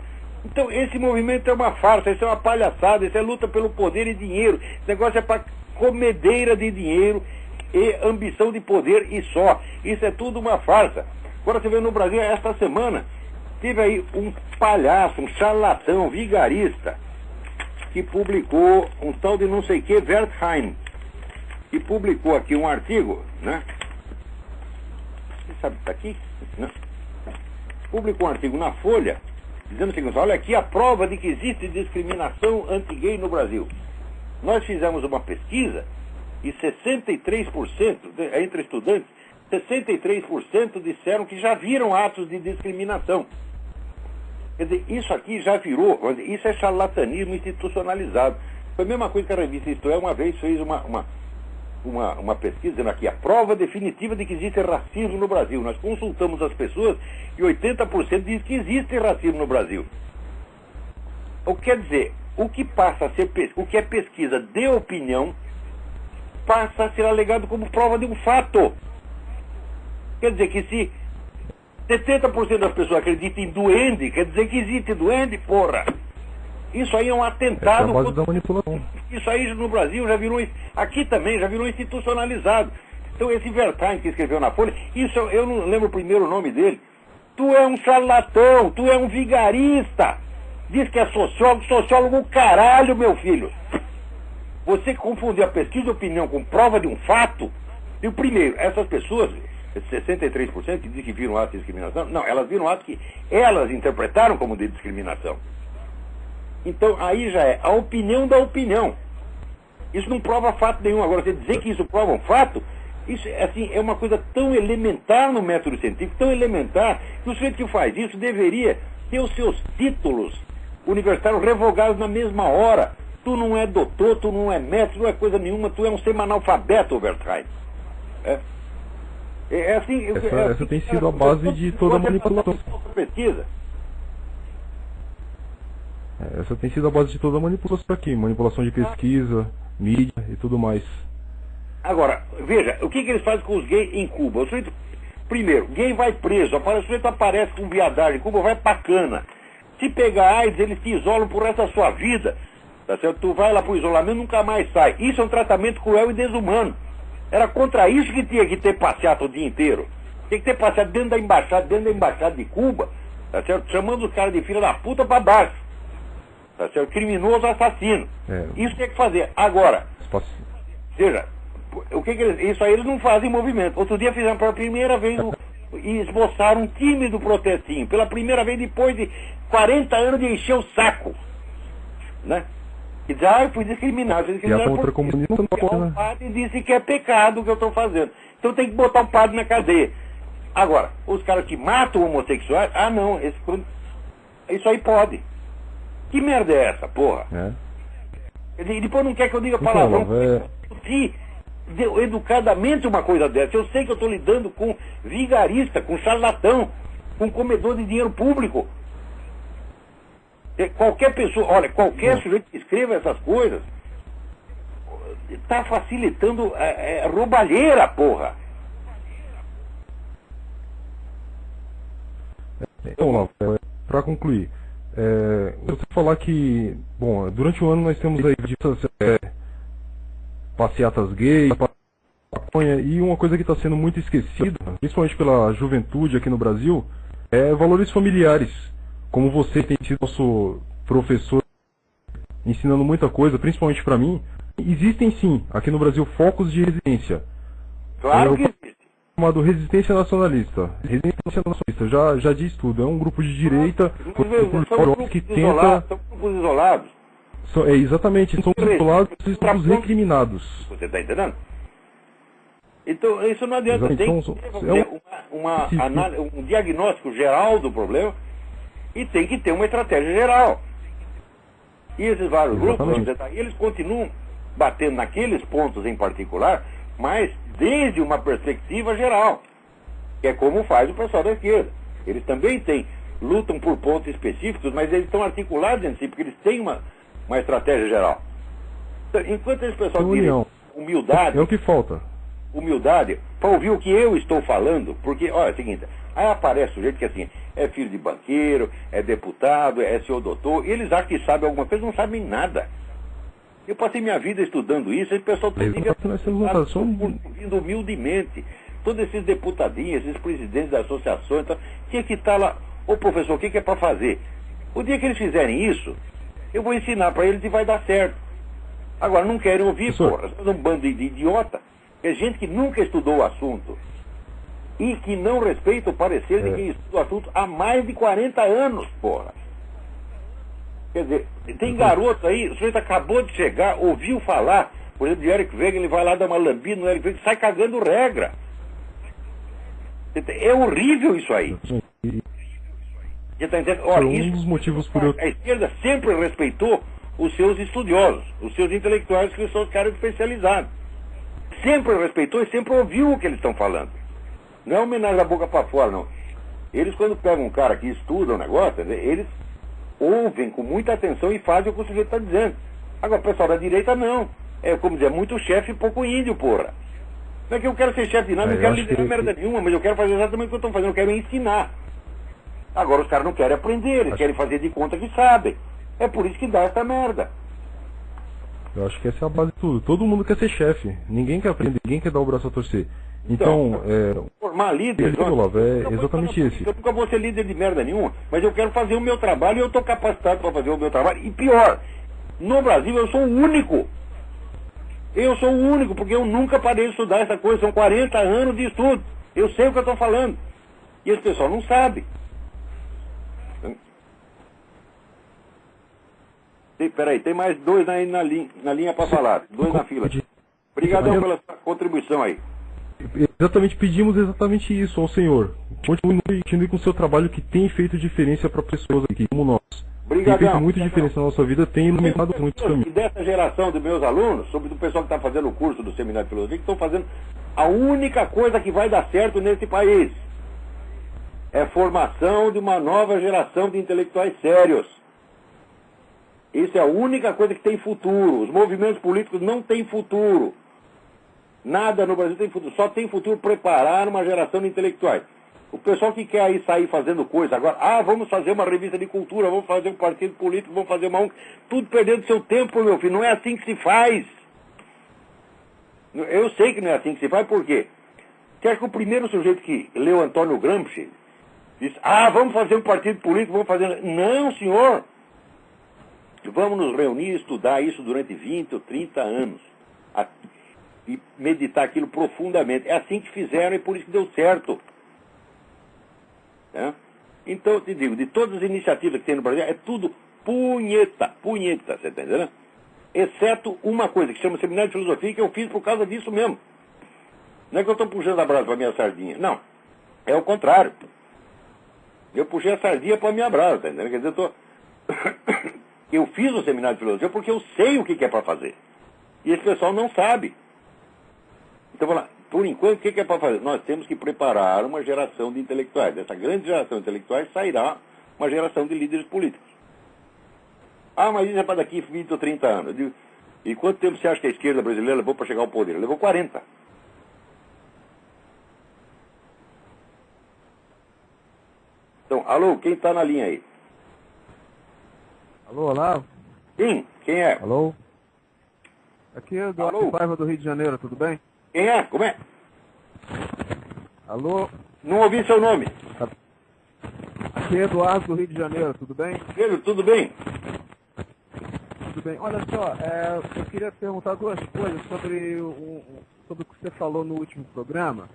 Então esse movimento é uma farsa, isso é uma palhaçada, isso é luta pelo poder e dinheiro. Esse negócio é para comedeira de dinheiro e ambição de poder e só. Isso é tudo uma farsa. Agora você vê no Brasil, esta semana, teve aí um palhaço, um charlatão, vigarista, que publicou um tal de não sei que, Wertheim, que publicou aqui um artigo, né? Você sabe que está aqui? Não. Publicou um artigo na Folha, dizendo o seguinte: olha aqui a prova de que existe discriminação anti-gay no Brasil. Nós fizemos uma pesquisa e 63%, entre estudantes, 63% disseram que já viram atos de discriminação. Quer dizer, isso aqui já virou, isso é charlatanismo institucionalizado. Foi a mesma coisa que a revista Isto É uma vez fez uma pesquisa dizendo aqui, a prova definitiva de que existe racismo no Brasil. Nós consultamos as pessoas e 80% diz que existe racismo no Brasil. O que quer dizer, o que passa a ser o que é pesquisa de opinião passa a ser alegado como prova de um fato. Quer dizer que se 70% das pessoas acreditam em duende, quer dizer que existe duende, porra. Isso aí é um atentado. É a base da manipulação. Isso aí no Brasil já virou, aqui também já virou institucionalizado. Então esse Wertheim que escreveu na Folha, isso eu não lembro o primeiro nome dele. Tu é um charlatão, tu é um vigarista. Diz que é sociólogo caralho, meu filho. Você confundiu a pesquisa de opinião com prova de um fato. E o primeiro, essas pessoas, 63% que dizem que viram ato de discriminação, não, elas viram ato que elas interpretaram como de discriminação. Então aí já é a opinião da opinião. Isso não prova fato nenhum. Agora, você dizer que isso prova um fato, isso assim, é uma coisa tão elementar no método científico, tão elementar, que o sujeito que faz isso deveria ter os seus títulos universitários revogados na mesma hora. Tu não é doutor, tu não é mestre, não é coisa nenhuma, tu é um semanalfabeto, Wertheim. É assim. Essa tem sido a base de toda a manipulação. Pesquisa. Essa tem sido a base de toda a manipulação aqui, manipulação de pesquisa, mídia e tudo mais. Agora, veja, o que eles fazem com os gays em Cuba? O sujeito, primeiro, gay vai preso, o sujeito aparece com viadagem em Cuba, vai pra cana. Se pegar AIDS, eles te isolam por resto da sua vida. Tá certo? Tu vai lá pro isolamento e nunca mais sai. Isso é um tratamento cruel e desumano. Era contra isso que tinha que ter passeado o dia inteiro. Tinha que ter passeado dentro da embaixada de Cuba, tá certo? Chamando os caras de filha da puta pra baixo. Tá certo? Criminoso assassino. Isso tem que fazer. Agora, veja, isso aí eles não fazem movimento. Outro dia fizeram pela primeira vez e esboçaram um tímido protestinho. Pela primeira vez depois de 40 anos de encher o saco. Né? E diz, eu fui discriminado. E a contra-comunista não pode, né? O padre disse que é pecado o que eu estou fazendo. Então tem que botar o padre na cadeia. Agora, os caras que matam homossexuais, não, isso aí pode. Que merda é essa, porra? E depois não quer que eu diga palavrão. Discutir educadamente uma coisa dessa. Eu sei que eu estou lidando com vigarista, com charlatão, com comedor de dinheiro público. Qualquer pessoa, olha, qualquer sujeito que escreva essas coisas está facilitando roubalheira, porra. Então, lá, para concluir, você falar que, bom, durante o ano nós temos aí passeatas gays, maconha, e uma coisa que está sendo muito esquecida, principalmente pela juventude aqui no Brasil, é valores familiares. Como você tem sido nosso professor ensinando muita coisa, principalmente para mim, existem sim, aqui no Brasil, focos de resistência. Claro que existe. Chamado Resistência Nacionalista. Resistência Nacionalista, já diz tudo. É um grupo de direita que tenta... São grupos isolados. Exatamente, são isolados e são os recriminados. Você está entendendo? Então, isso não adianta. Tem que ter um diagnóstico geral do problema e tem que ter uma estratégia geral. E esses vários grupos, eles continuam batendo naqueles pontos em particular, mas desde uma perspectiva geral, que é como faz o pessoal da esquerda. Eles também lutam por pontos específicos, mas eles estão articulados entre si, porque eles têm uma estratégia geral. Então, enquanto esse pessoal diz humildade... É o que falta. Humildade, para ouvir o que eu estou falando, porque, olha, é o seguinte, aí aparece o sujeito que assim, é filho de banqueiro, é deputado, é senhor doutor, e eles acham que sabem alguma coisa, não sabem nada. Eu passei minha vida estudando isso, esse pessoal ouvindo humildemente. Todos esses deputadinhos, esses presidentes das associações, então, tinha que estar lá, ô professor, o que é para fazer? O dia que eles fizerem isso, eu vou ensinar para eles e vai dar certo. Agora, não querem ouvir, porra, um bando de idiota. É gente que nunca estudou o assunto e que não respeita o parecer de quem estuda o assunto há mais de 40 anos, porra. Quer dizer, tem garoto aí, o sujeito acabou de chegar, ouviu falar, por exemplo, de Eric Weger, ele vai lá dar uma lambida no Eric Weger, sai cagando regra. É horrível isso aí. Você tá entendendo? Olha, um dos motivos por a esquerda sempre respeitou os seus estudiosos, os seus intelectuais, que são os caras especializados. Sempre respeitou e sempre ouviu o que eles estão falando. Não é homenagem da boca para fora, não. Eles, quando pegam um cara que estuda o negócio, eles ouvem com muita atenção e fazem o que o sujeito está dizendo. Agora, o pessoal da direita, não. É, como dizer, muito chefe e pouco índio, porra. Não é que eu quero ser chefe de nada, não quero liderar merda nenhuma, mas eu quero fazer exatamente o que eu estou fazendo, eu quero ensinar. Agora, os caras não querem aprender, eles querem fazer de conta que sabem. É por isso que dá essa merda. Eu acho que essa é a base de tudo. Todo mundo quer ser chefe. Ninguém quer aprender, ninguém quer dar o braço a torcer. Então, formar líder, é exatamente esse. Eu nunca vou ser líder de merda nenhuma, mas eu quero fazer o meu trabalho e eu estou capacitado para fazer o meu trabalho. E pior, no Brasil eu sou o único. Eu sou o único, porque eu nunca parei de estudar essa coisa. São 40 anos de estudo. Eu sei o que eu estou falando. E esse pessoal não sabe. Peraí, tem mais dois aí na linha para falar. Dois na fila. Obrigadão pela sua contribuição aí. Pedimos exatamente isso ao senhor. Continue com o seu trabalho, que tem feito diferença para pessoas aqui, como nós. Obrigadão. Tem feito muita diferença na nossa vida, tem iluminado muitos caminhos. E dessa geração dos meus alunos, sobre o pessoal que está fazendo o curso do Seminário de Filosofia, que estão fazendo a única coisa que vai dar certo nesse país. É a formação de uma nova geração de intelectuais sérios. Isso é a única coisa que tem futuro. Os movimentos políticos não têm futuro. Nada no Brasil tem futuro. Só tem futuro preparar uma geração de intelectuais. O pessoal que quer aí sair fazendo coisa agora, vamos fazer uma revista de cultura, vamos fazer um partido político, vamos fazer uma... Tudo perdendo seu tempo, meu filho. Não é assim que se faz. Eu sei que não é assim que se faz, por quê? Você acha que o primeiro sujeito que leu Antônio Gramsci disse, vamos fazer um partido político, vamos fazer... Não, senhor. Vamos nos reunir e estudar isso durante 20 ou 30 anos. E meditar aquilo profundamente. É assim que fizeram e por isso que deu certo. Então, eu te digo, de todas as iniciativas que tem no Brasil, é tudo punheta, você está entendendo? Exceto uma coisa, que chama Seminário de Filosofia, que eu fiz por causa disso mesmo. Não é que eu estou puxando a brasa para minha sardinha, não. É o contrário. Eu puxei a sardinha para minha brasa, tá entendendo? Quer dizer, eu fiz o seminário de filosofia porque eu sei o que é para fazer. E esse pessoal não sabe. Então, vamos lá. Por enquanto, o que é para fazer? Nós temos que preparar uma geração de intelectuais. Dessa grande geração de intelectuais sairá uma geração de líderes políticos. Ah, mas isso é para daqui 20 ou 30 anos. Eu digo, e quanto tempo você acha que a esquerda brasileira levou para chegar ao poder? Levou 40. Então, alô, quem está na linha aí? Alô, Olavo? Sim, quem é? Alô? Aqui é o Alô? Eduardo Paiva do Rio de Janeiro, tudo bem? Quem é? Como é? Alô? Não ouvi seu nome. Aqui é Eduardo do Rio de Janeiro, tudo bem? Pedro, tudo bem? Tudo bem. Olha só, eu queria perguntar duas coisas sobre sobre o que você falou no último programa.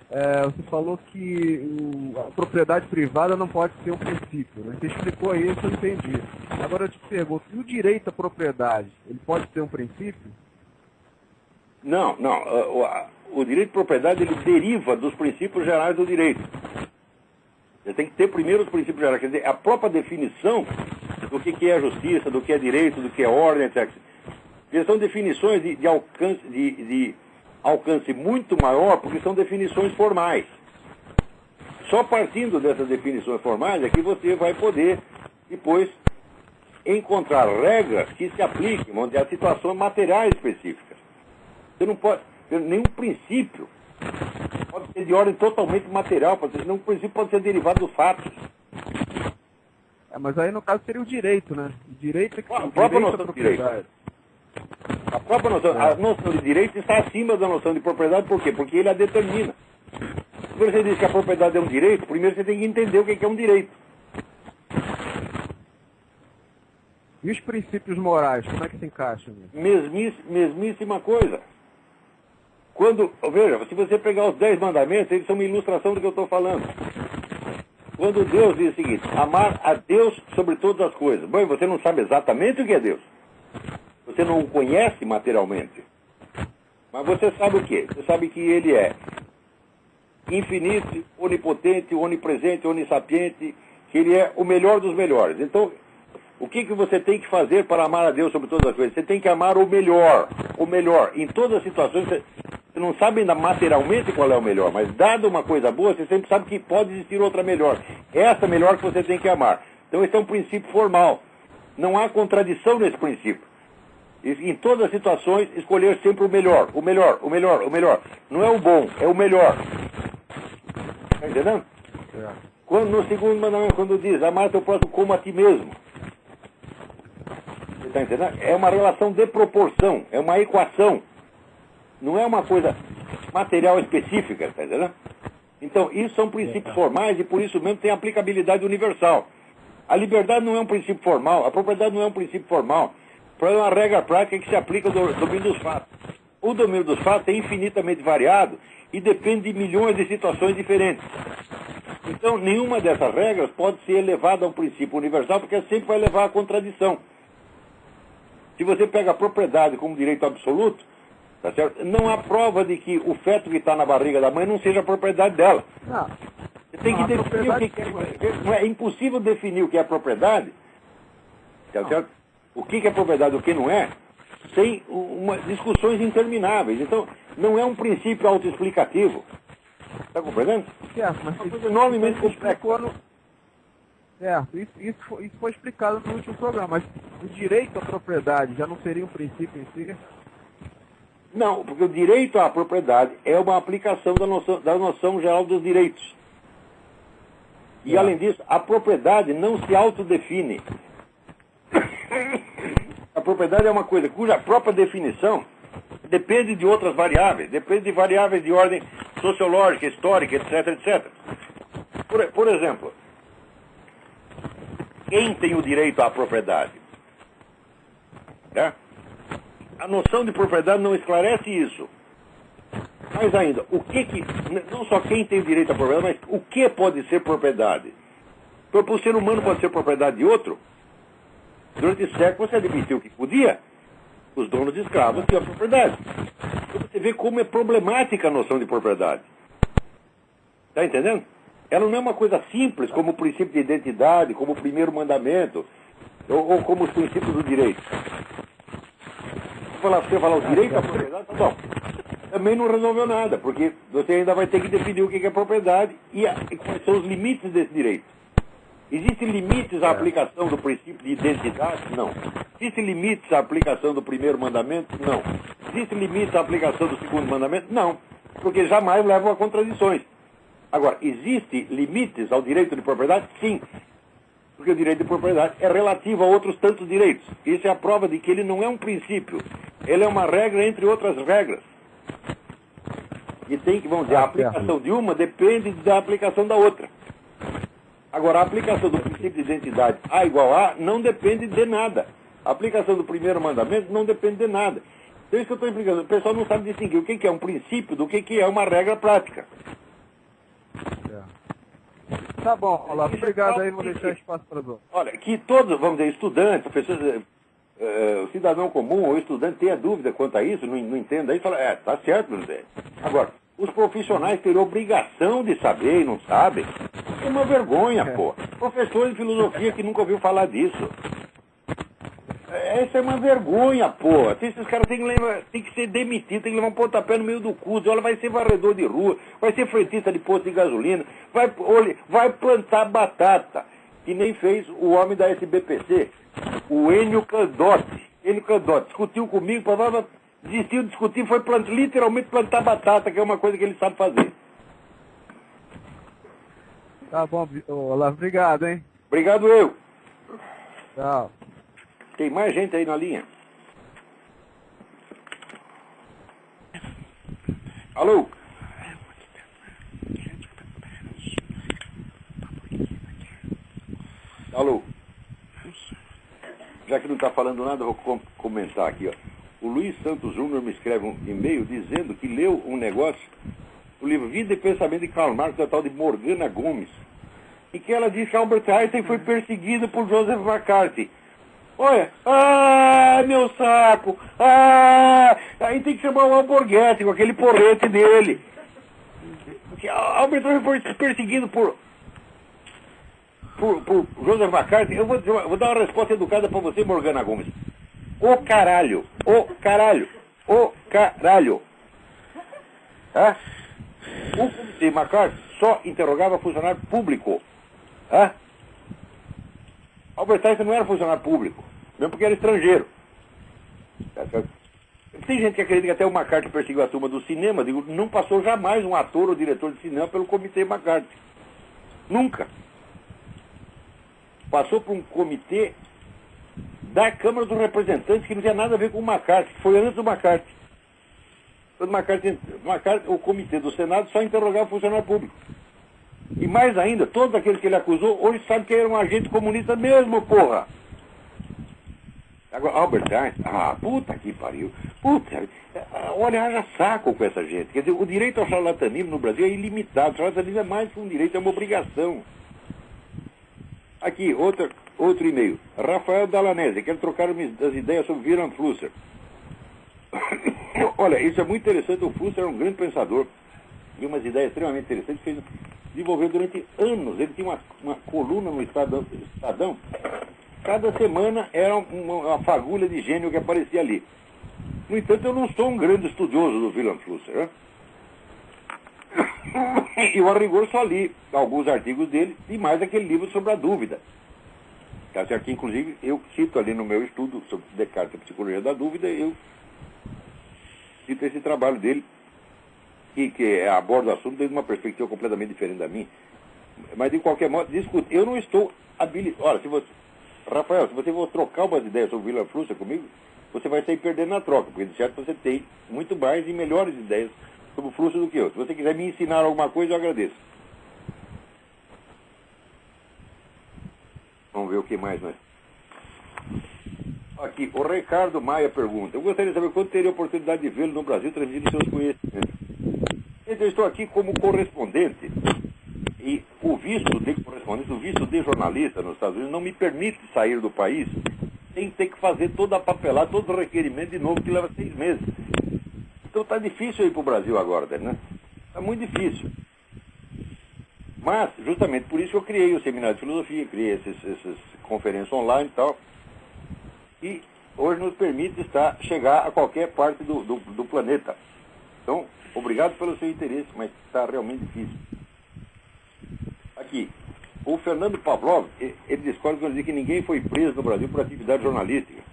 Você falou que a propriedade privada não pode ser um princípio, né? Você explicou isso, eu entendi. Agora eu te pergunto, e o direito à propriedade, ele pode ser um princípio? Não. O direito de propriedade, ele deriva dos princípios gerais do direito. Você tem que ter primeiro os princípios gerais, quer dizer, a própria definição do que é justiça, do que é direito, do que é ordem, etc. Eles são definições de alcance muito maior, porque são definições formais. Só partindo dessas definições formais é que você vai poder, depois, encontrar regras que se apliquem a situações materiais específicas. Você não pode ter nenhum princípio, pode ser de ordem totalmente material, nenhum princípio pode ser derivado dos fatos. Mas aí no caso seria o direito, né? O direito é que A própria noção de direito. A própria noção, a noção de direito está acima da noção de propriedade, por quê? Porque ele a determina. Quando você diz que a propriedade é um direito, primeiro você tem que entender o que é um direito. E os princípios morais, como é que se encaixam nisso? Mesmíssima coisa. Veja, se você pegar os 10 mandamentos, eles são uma ilustração do que eu estou falando. Quando Deus diz o seguinte, amar a Deus sobre todas as coisas. Bom, você não sabe exatamente o que é Deus. Você não o conhece materialmente. Mas você sabe o quê? Você sabe que Ele é infinito, onipotente, onipresente, onissapiente, que Ele é o melhor dos melhores. Então, o que você tem que fazer para amar a Deus sobre todas as coisas? Você tem que amar o melhor. O melhor. Em todas as situações, você não sabe ainda materialmente qual é o melhor, mas dado uma coisa boa, você sempre sabe que pode existir outra melhor. Essa melhor que você tem que amar. Então, esse é um princípio formal. Não há contradição nesse princípio. Em todas as situações, escolher sempre o melhor. O melhor, o melhor, o melhor. Não é o bom, é o melhor. Está entendendo? No segundo mandamento, quando diz, amar teu próximo como a ti mesmo. Você está entendendo? É uma relação de proporção, é uma equação. Não é uma coisa material específica, está entendendo? Então, isso são princípios formais e por isso mesmo tem aplicabilidade universal. A liberdade não é um princípio formal, a propriedade não é um princípio formal. É uma regra prática que se aplica ao domínio dos fatos. O domínio dos fatos é infinitamente variado e depende de milhões de situações diferentes. Então, nenhuma dessas regras pode ser elevada a um princípio universal, porque sempre vai levar à contradição. Se você pega a propriedade como direito absoluto, tá certo? Não há prova de que o feto que está na barriga da mãe não seja a propriedade dela. Não. Você tem que definir o que é. É impossível definir o que é propriedade, tá certo? O que é propriedade e o que não é, sem discussões intermináveis. Então, não é um princípio autoexplicativo. Está compreendendo? Certo, mas é uma coisa enormemente complexa. Certo, isso foi explicado no último programa, mas o direito à propriedade já não seria um princípio em si? Não, porque o direito à propriedade é uma aplicação da noção geral dos direitos. E, além disso, a propriedade não se autodefine. A propriedade é uma coisa cuja própria definição depende de outras variáveis, depende de variáveis de ordem sociológica, histórica, etc, etc. Por exemplo, quem tem o direito à propriedade? Né? A noção de propriedade não esclarece isso. Mais ainda, não só quem tem o direito à propriedade, mas o que pode ser propriedade? Porque o ser humano pode ser propriedade de outro. Durante séculos você admitiu que podia. Os donos de escravos tinham propriedade. Então você vê como é problemática a noção de propriedade. Está entendendo? Ela não é uma coisa simples como o princípio de identidade, como o primeiro mandamento, ou como os princípios do direito. Você falar o direito à propriedade, não. Também não resolveu nada, porque você ainda vai ter que definir o que é propriedade e quais são os limites desse direito. Existem limites à aplicação do princípio de identidade? Não. Existem limites à aplicação do primeiro mandamento? Não. Existem limites à aplicação do segundo mandamento? Não. Porque jamais levam a contradições. Agora, existem limites ao direito de propriedade? Sim. Porque o direito de propriedade é relativo a outros tantos direitos. Isso é a prova de que ele não é um princípio. Ele é uma regra entre outras regras. E tem que, vamos dizer, a aplicação de uma depende da aplicação da outra. Agora, a aplicação do princípio de identidade A igual a não depende de nada. A aplicação do primeiro mandamento não depende de nada. Então, isso que eu estou explicando. O pessoal não sabe distinguir o que é um princípio do que é uma regra prática. Tá bom, Olavo, obrigado aí, vou deixar espaço para os outros. Olha, que todos, vamos dizer, estudantes, pessoas, o cidadão comum ou estudante tenha dúvida quanto a isso, não entenda isso, fala, tá certo, José. Agora, os profissionais teriam obrigação de saber e não sabem. É uma vergonha, pô. Professor de filosofia que nunca ouviu falar disso. Essa é uma vergonha, pô. Esses caras têm que ser demitidos, tem que levar um pontapé no meio do cu. Olha, vai ser varredor de rua, vai ser fretista de posto de gasolina, vai plantar batata, que nem fez o homem da SBPC, o Enio Candotti. Enio Candotti discutiu comigo, desistiu de discutir, foi literalmente plantar batata, que é uma coisa que ele sabe fazer. Tá bom, Olavo, obrigado, hein? Obrigado eu. Tchau. Tem mais gente aí na linha? Alô? Alô? Já que não está falando nada, eu vou comentar aqui, ó. O Luiz Santos Júnior me escreve um e-mail dizendo que leu um negócio, o livro Vida e Pensamento de Karl Marx, da tal de Morgana Gomes, e que ela diz que Albert Einstein foi perseguido por Joseph McCarthy. Olha, meu saco, aí tem que chamar o Alborguete com aquele porrete dele. Porque Albert Einstein foi perseguido por Joseph McCarthy. Eu vou dar uma resposta educada para você, Morgana Gomes. O caralho. Tá? O comitê McCarthy só interrogava funcionário público. Tá? Albert Einstein não era funcionário público, mesmo porque era estrangeiro. Tem gente que acredita que até o McCarthy perseguiu a turma do cinema. Digo, não passou jamais um ator ou diretor de cinema pelo comitê McCarthy. Nunca. Passou por um comitê da Câmara dos Representantes que não tinha nada a ver com o McCarthy, que foi antes do McCarthy. Quando McCarthy, o comitê do Senado só interrogava o funcionário público. E mais ainda, todos aqueles que ele acusou, hoje sabem que era um agente comunista mesmo, porra. Agora, Albert Einstein, puta que pariu. Puta, olha, haja saco com essa gente. Quer dizer, o direito ao charlatanismo no Brasil é ilimitado. O charlatanismo é mais que um direito, é uma obrigação. Aqui, outro e-mail. Rafael Dalanese, quero trocar as ideias sobre Wilhelm Flusser. Olha, isso é muito interessante. O Flusser era um grande pensador. E umas ideias extremamente interessantes que ele desenvolveu durante anos. Ele tinha uma coluna no Estadão. Cada semana era uma fagulha de gênio que aparecia ali. No entanto, eu não sou um grande estudioso do Wilhelm Flusser. Né? E eu, a rigor, só li alguns artigos dele e mais aquele livro sobre a dúvida. Tá certo? Que, inclusive, eu cito ali no meu estudo sobre Descartes e a Psicologia da Dúvida, eu cito esse trabalho dele, que aborda o assunto desde uma perspectiva completamente diferente da minha. Mas, de qualquer modo, eu não estou habilitado. Olha, Rafael, se você for trocar umas ideias sobre o Wilhelm Flusser comigo, você vai sair perdendo na troca, porque, de certo, você tem muito mais e melhores ideias sobre o Flusser do que eu. Se você quiser me ensinar alguma coisa, eu agradeço. Vamos ver o que mais, né? Aqui, o Ricardo Maia pergunta: eu gostaria de saber quando teria a oportunidade de vê-lo no Brasil transmitir seus conhecimentos. Eu estou aqui como correspondente e o visto de correspondente, o visto de jornalista nos Estados Unidos não me permite sair do país sem ter que fazer toda a papelada, todo o requerimento de novo, que leva 6 meses. Então está difícil ir para o Brasil agora, né? Está muito difícil. Mas, justamente por isso eu criei o Seminário de Filosofia, criei essas conferências online e tal. E hoje nos permite chegar a qualquer parte do planeta. Então, obrigado pelo seu interesse, mas está realmente difícil. Aqui, o Fernando Pavlov, ele discorda quando diz que ninguém foi preso no Brasil por atividade jornalística.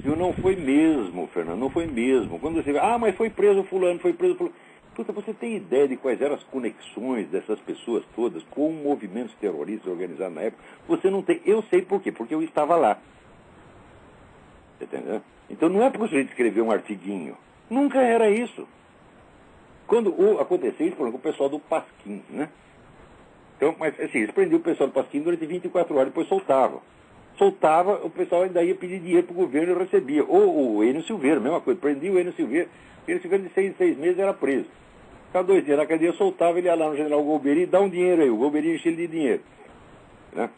Eu não foi mesmo, Fernando, não foi mesmo. Quando você vê, mas foi preso fulano, foi preso fulano. Puta, você tem ideia de quais eram as conexões dessas pessoas todas com movimentos terroristas organizados na época? Você não tem. Eu sei por quê, porque eu estava lá. Entendeu? Então não é porque o sujeito escreveu um artiguinho. Nunca era isso. Quando aconteceu isso, por exemplo, com o pessoal do Pasquim, né? Então, mas assim, eles prendiam o pessoal do Pasquim durante 24 horas, depois soltavam. Soltava, o pessoal ainda ia pedir dinheiro para o governo e recebia. Ou o Enio Silveira, mesma coisa, prendia o Enio Silveira. O Enio Silveira de 6 meses era preso. Ficava 2 dias na cadeia, soltava, ele ia lá no general Golbery e dá um dinheiro aí. O Golbery enchia ele de dinheiro. Né?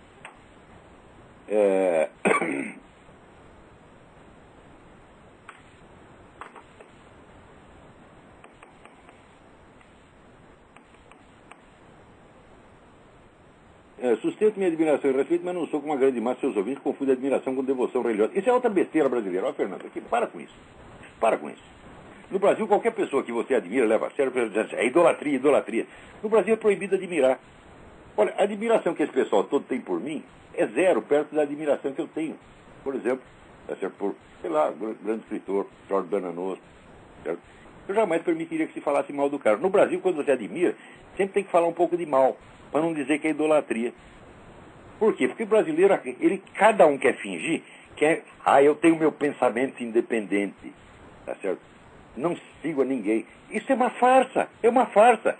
Sustento minha admiração e respeito, mas não sou como uma grande massa de seus ouvintes que confunde admiração com devoção religiosa. Isso é outra besteira brasileira. Ó, Fernando, aqui, para com isso. Para com isso. No Brasil, qualquer pessoa que você admira, leva a sério, é idolatria, idolatria. No Brasil é proibido admirar. Olha, a admiração que esse pessoal todo tem por mim é zero perto da admiração que eu tenho. Por exemplo, por, sei lá, grande escritor, Jorge Bernanos. Certo? Eu jamais permitiria que se falasse mal do cara. No Brasil, quando você admira, sempre tem que falar um pouco de mal, para não dizer que é idolatria. Por quê? Porque o brasileiro, cada um quer fingir que eu tenho meu pensamento independente. Tá certo? Não sigo a ninguém. Isso é uma farsa. É uma farsa.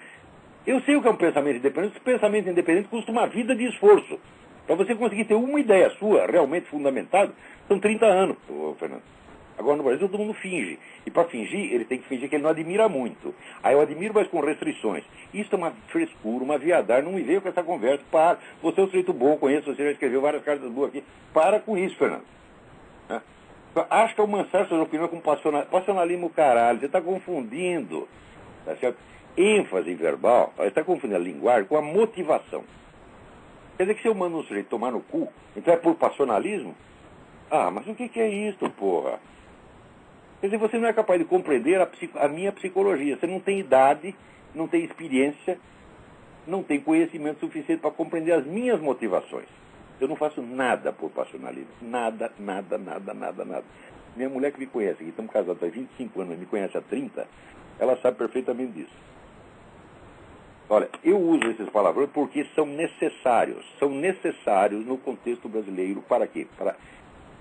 Eu sei o que é um pensamento independente. Esse pensamento independente custa uma vida de esforço. Para você conseguir ter uma ideia sua realmente fundamentada, são 30 anos, Fernando. Agora no Brasil todo mundo finge. E para fingir, ele tem que fingir que ele não admira muito. Aí eu admiro, mas com restrições. Isso é uma frescura, uma viadagem. Não me veio com essa conversa. Para. Você é um sujeito bom, conheço, você já escreveu várias cartas boas aqui. Para com isso, Fernando. Acho que é o mansar suas opiniões com passionalismo, caralho. Você está confundindo, tá certo? ênfase verbal, você está confundindo a linguagem com a motivação. Quer dizer que se eu mando um sujeito tomar no cu, então é por passionalismo? Mas o que é isso, porra? Quer dizer, você não é capaz de compreender a minha psicologia. Você não tem idade, não tem experiência, não tem conhecimento suficiente para compreender as minhas motivações. Eu não faço nada por passionalismo. Nada. Minha mulher que me conhece, que estamos casados há 25 anos, me conhece há 30, ela sabe perfeitamente disso. Olha, eu uso esses palavrões porque são necessários. São necessários no contexto brasileiro. Para quê? Para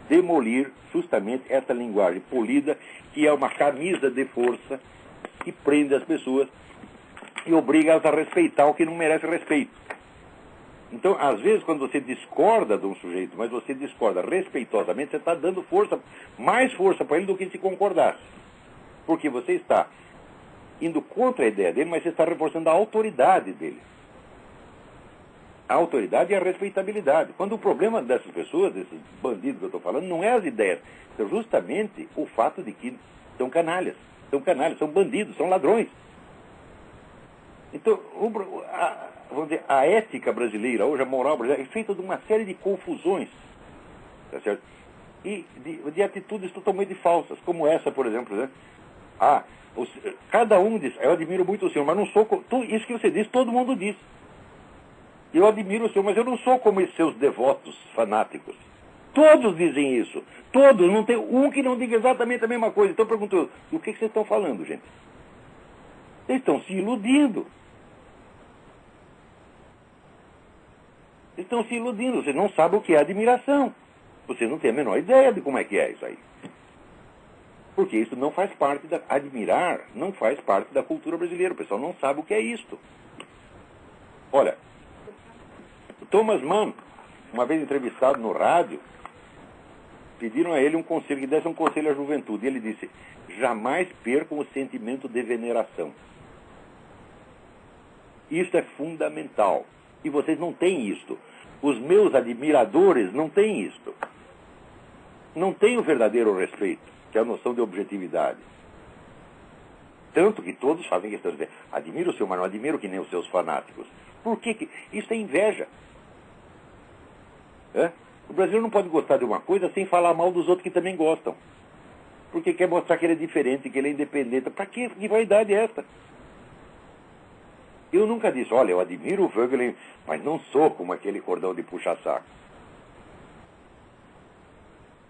demolir justamente essa linguagem polida, que é uma camisa de força que prende as pessoas e obriga elas a respeitar o que não merece respeito. Então, às vezes, quando você discorda de um sujeito, mas você discorda respeitosamente, você está dando força, mais força para ele do que se concordasse. Porque você está indo contra a ideia dele, mas você está reforçando a autoridade dele. A autoridade e a respeitabilidade. Quando o problema dessas pessoas, desses bandidos que eu estou falando, não é as ideias, é justamente o fato de que são canalhas, são bandidos, são ladrões. Então, vamos dizer, a ética brasileira, hoje a moral brasileira, é feita de uma série de confusões, tá certo? E de atitudes totalmente falsas, como essa, por exemplo, né? Cada um diz, eu admiro muito o senhor, mas não sou isso que você diz, todo mundo diz. Eu admiro o senhor, mas eu não sou como esses seus devotos fanáticos. Todos dizem isso. Todos, não tem um que não diga exatamente a mesma coisa. Então eu pergunto, do que vocês estão falando, gente? Vocês estão se iludindo. Estão se iludindo. Você não sabe o que é admiração. Você não tem a menor ideia de como é que é isso aí. Porque isso não faz parte admirar não faz parte da cultura brasileira. O pessoal não sabe o que é isto. Olha, o Thomas Mann, uma vez entrevistado no rádio, pediram a ele um conselho, que desse um conselho à juventude. E ele disse, jamais percam o sentimento de veneração. Isso é fundamental. E vocês não têm isto. Os meus admiradores não têm isto. Não têm o verdadeiro respeito, que é a noção de objetividade. Tanto que todos fazem questão de dizer, admiro o senhor, mas não admiro que nem os seus fanáticos. Por que? Isso é inveja. O brasileiro não pode gostar de uma coisa sem falar mal dos outros que também gostam. Porque quer mostrar que ele é diferente, que ele é independente. Para que vaidade é essa? Eu nunca disse, olha, eu admiro o Voegelin, mas não sou como aquele cordão de puxa-saco.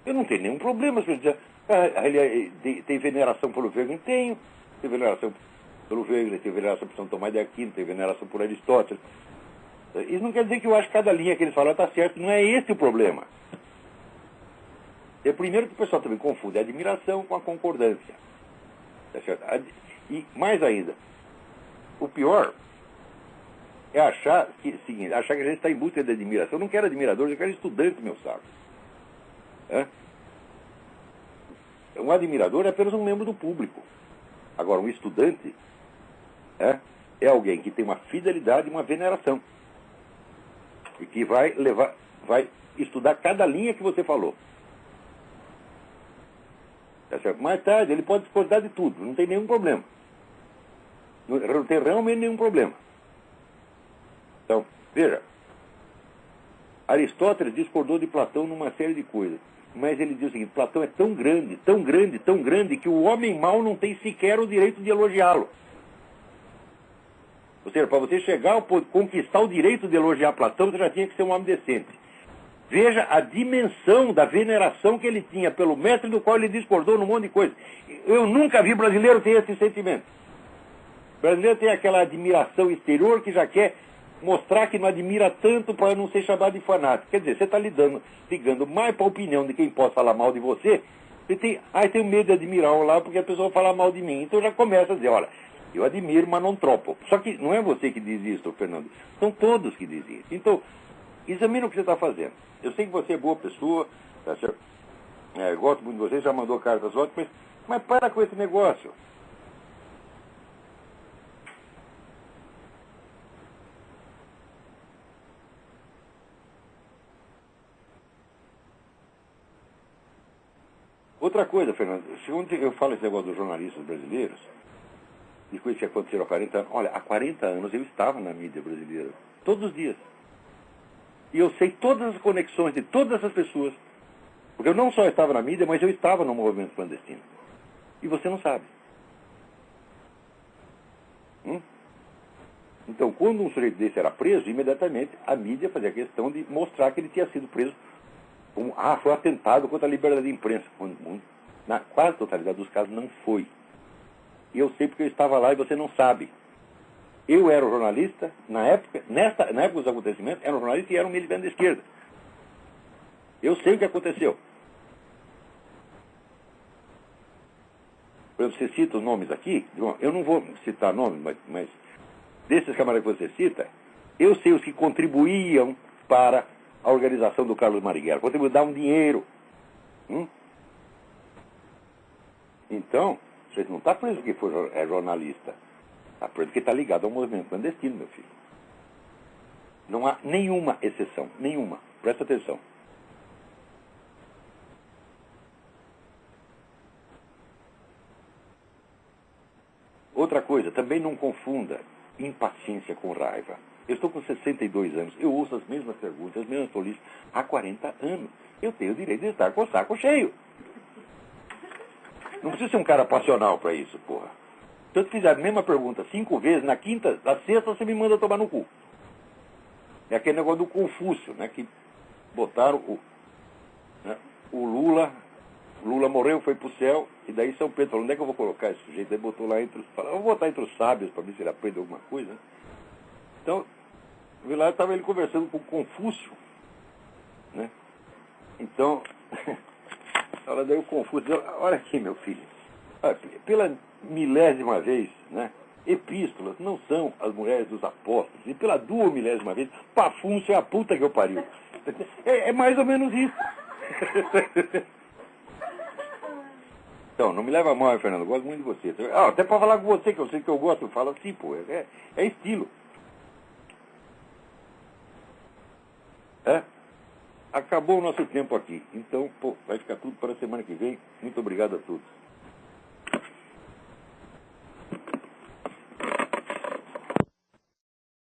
Eu não tenho nenhum problema se eu dizer, ele tem veneração pelo Voegelin? Tenho. Tem veneração pelo Voegelin, tem veneração por São Tomás de Aquino, tem veneração por Aristóteles. Isso não quer dizer que eu acho que cada linha que eles falam está certo. Não é esse o problema. É primeiro que o pessoal também confunde a admiração com a concordância. Tá certo? E mais ainda, o pior é achar que a gente está em busca de admiração. Eu não quero admiradores, eu quero estudante, meu saco. Um admirador é apenas um membro do público. Agora, um estudante é alguém que tem uma fidelidade e uma veneração. E que vai estudar cada linha que você falou. Tá certo? Mais tarde, ele pode discordar de tudo, não tem nenhum problema. Não tem realmente nenhum problema. Então, veja, Aristóteles discordou de Platão numa série de coisas. Mas ele diz o seguinte, Platão é tão grande, tão grande, tão grande, que o homem mau não tem sequer o direito de elogiá-lo. Ou seja, para você chegar a conquistar o direito de elogiar Platão, você já tinha que ser um homem decente. Veja a dimensão da veneração que ele tinha pelo mestre do qual ele discordou num monte de coisa. Eu nunca vi brasileiro ter esse sentimento. O brasileiro tem aquela admiração exterior que já quer mostrar que não admira tanto para não ser chamado de fanático. Quer dizer, você está ligando mais para a opinião de quem possa falar mal de você. Você tem, tenho medo de admirar um lá porque a pessoa fala mal de mim. Então já começa a dizer, olha, eu admiro, mas não tropo. Só que não é você que diz isso, Fernando. São todos que dizem isso. Então, examina o que você está fazendo. Eu sei que você é boa pessoa, tá certo? Gosto muito de você, já mandou cartas ótimas, mas para com esse negócio. Outra coisa, Fernando, segundo eu falo esse negócio dos jornalistas brasileiros, de coisas que aconteceram há 40 anos. Olha, há 40 anos eu estava na mídia brasileira, todos os dias. E eu sei todas as conexões de todas essas pessoas. Porque eu não só estava na mídia, mas eu estava no movimento clandestino. E você não sabe. Então, quando um sujeito desse era preso, imediatamente a mídia fazia questão de mostrar que ele tinha sido preso como, foi um atentado contra a liberdade de imprensa. Na quase totalidade dos casos não foi. E eu sei porque eu estava lá e você não sabe. Eu era um jornalista, na época dos acontecimentos, era um jornalista e era um militante da esquerda. Eu sei o que aconteceu. Por exemplo, você cita os nomes aqui, eu não vou citar nomes, mas desses camaradas que você cita, eu sei os que contribuíam para a organização do Carlos Marighella, davam dinheiro. Então, você não está preso porque é jornalista. Está preso porque está ligado ao movimento clandestino, meu filho. Não há nenhuma exceção. Nenhuma. Presta atenção. Outra coisa, também não confunda impaciência com raiva. Eu estou com 62 anos, eu ouço as mesmas perguntas, as mesmas tolices há 40 anos. Eu tenho o direito de estar com o saco cheio. Não precisa ser um cara passional para isso, porra. Se eu te fizer a mesma pergunta 5 vezes, na quinta, na sexta você me manda tomar no cu. É aquele negócio do Confúcio, né? Que botaram o Lula morreu, foi pro céu, e daí São Pedro falou, onde é que eu vou colocar esse sujeito? Aí botou lá eu vou botar entre os sábios para ver se ele aprende alguma coisa. Então, lá estava ele conversando com Confúcio, né? Então, daí o Confúcio, olha aqui, meu filho, pela milésima vez, né? Epístolas não são as mulheres dos apóstolos, e pela 2.000ª vez, Pafúncio é a puta que eu pariu. É mais ou menos isso. Então, não me leva a mal, Fernando, eu gosto muito de você. Até para falar com você, que eu sei que eu gosto, eu falo assim, pô, é estilo. Acabou o nosso tempo aqui. Então, vai ficar tudo para a semana que vem. Muito obrigado a todos.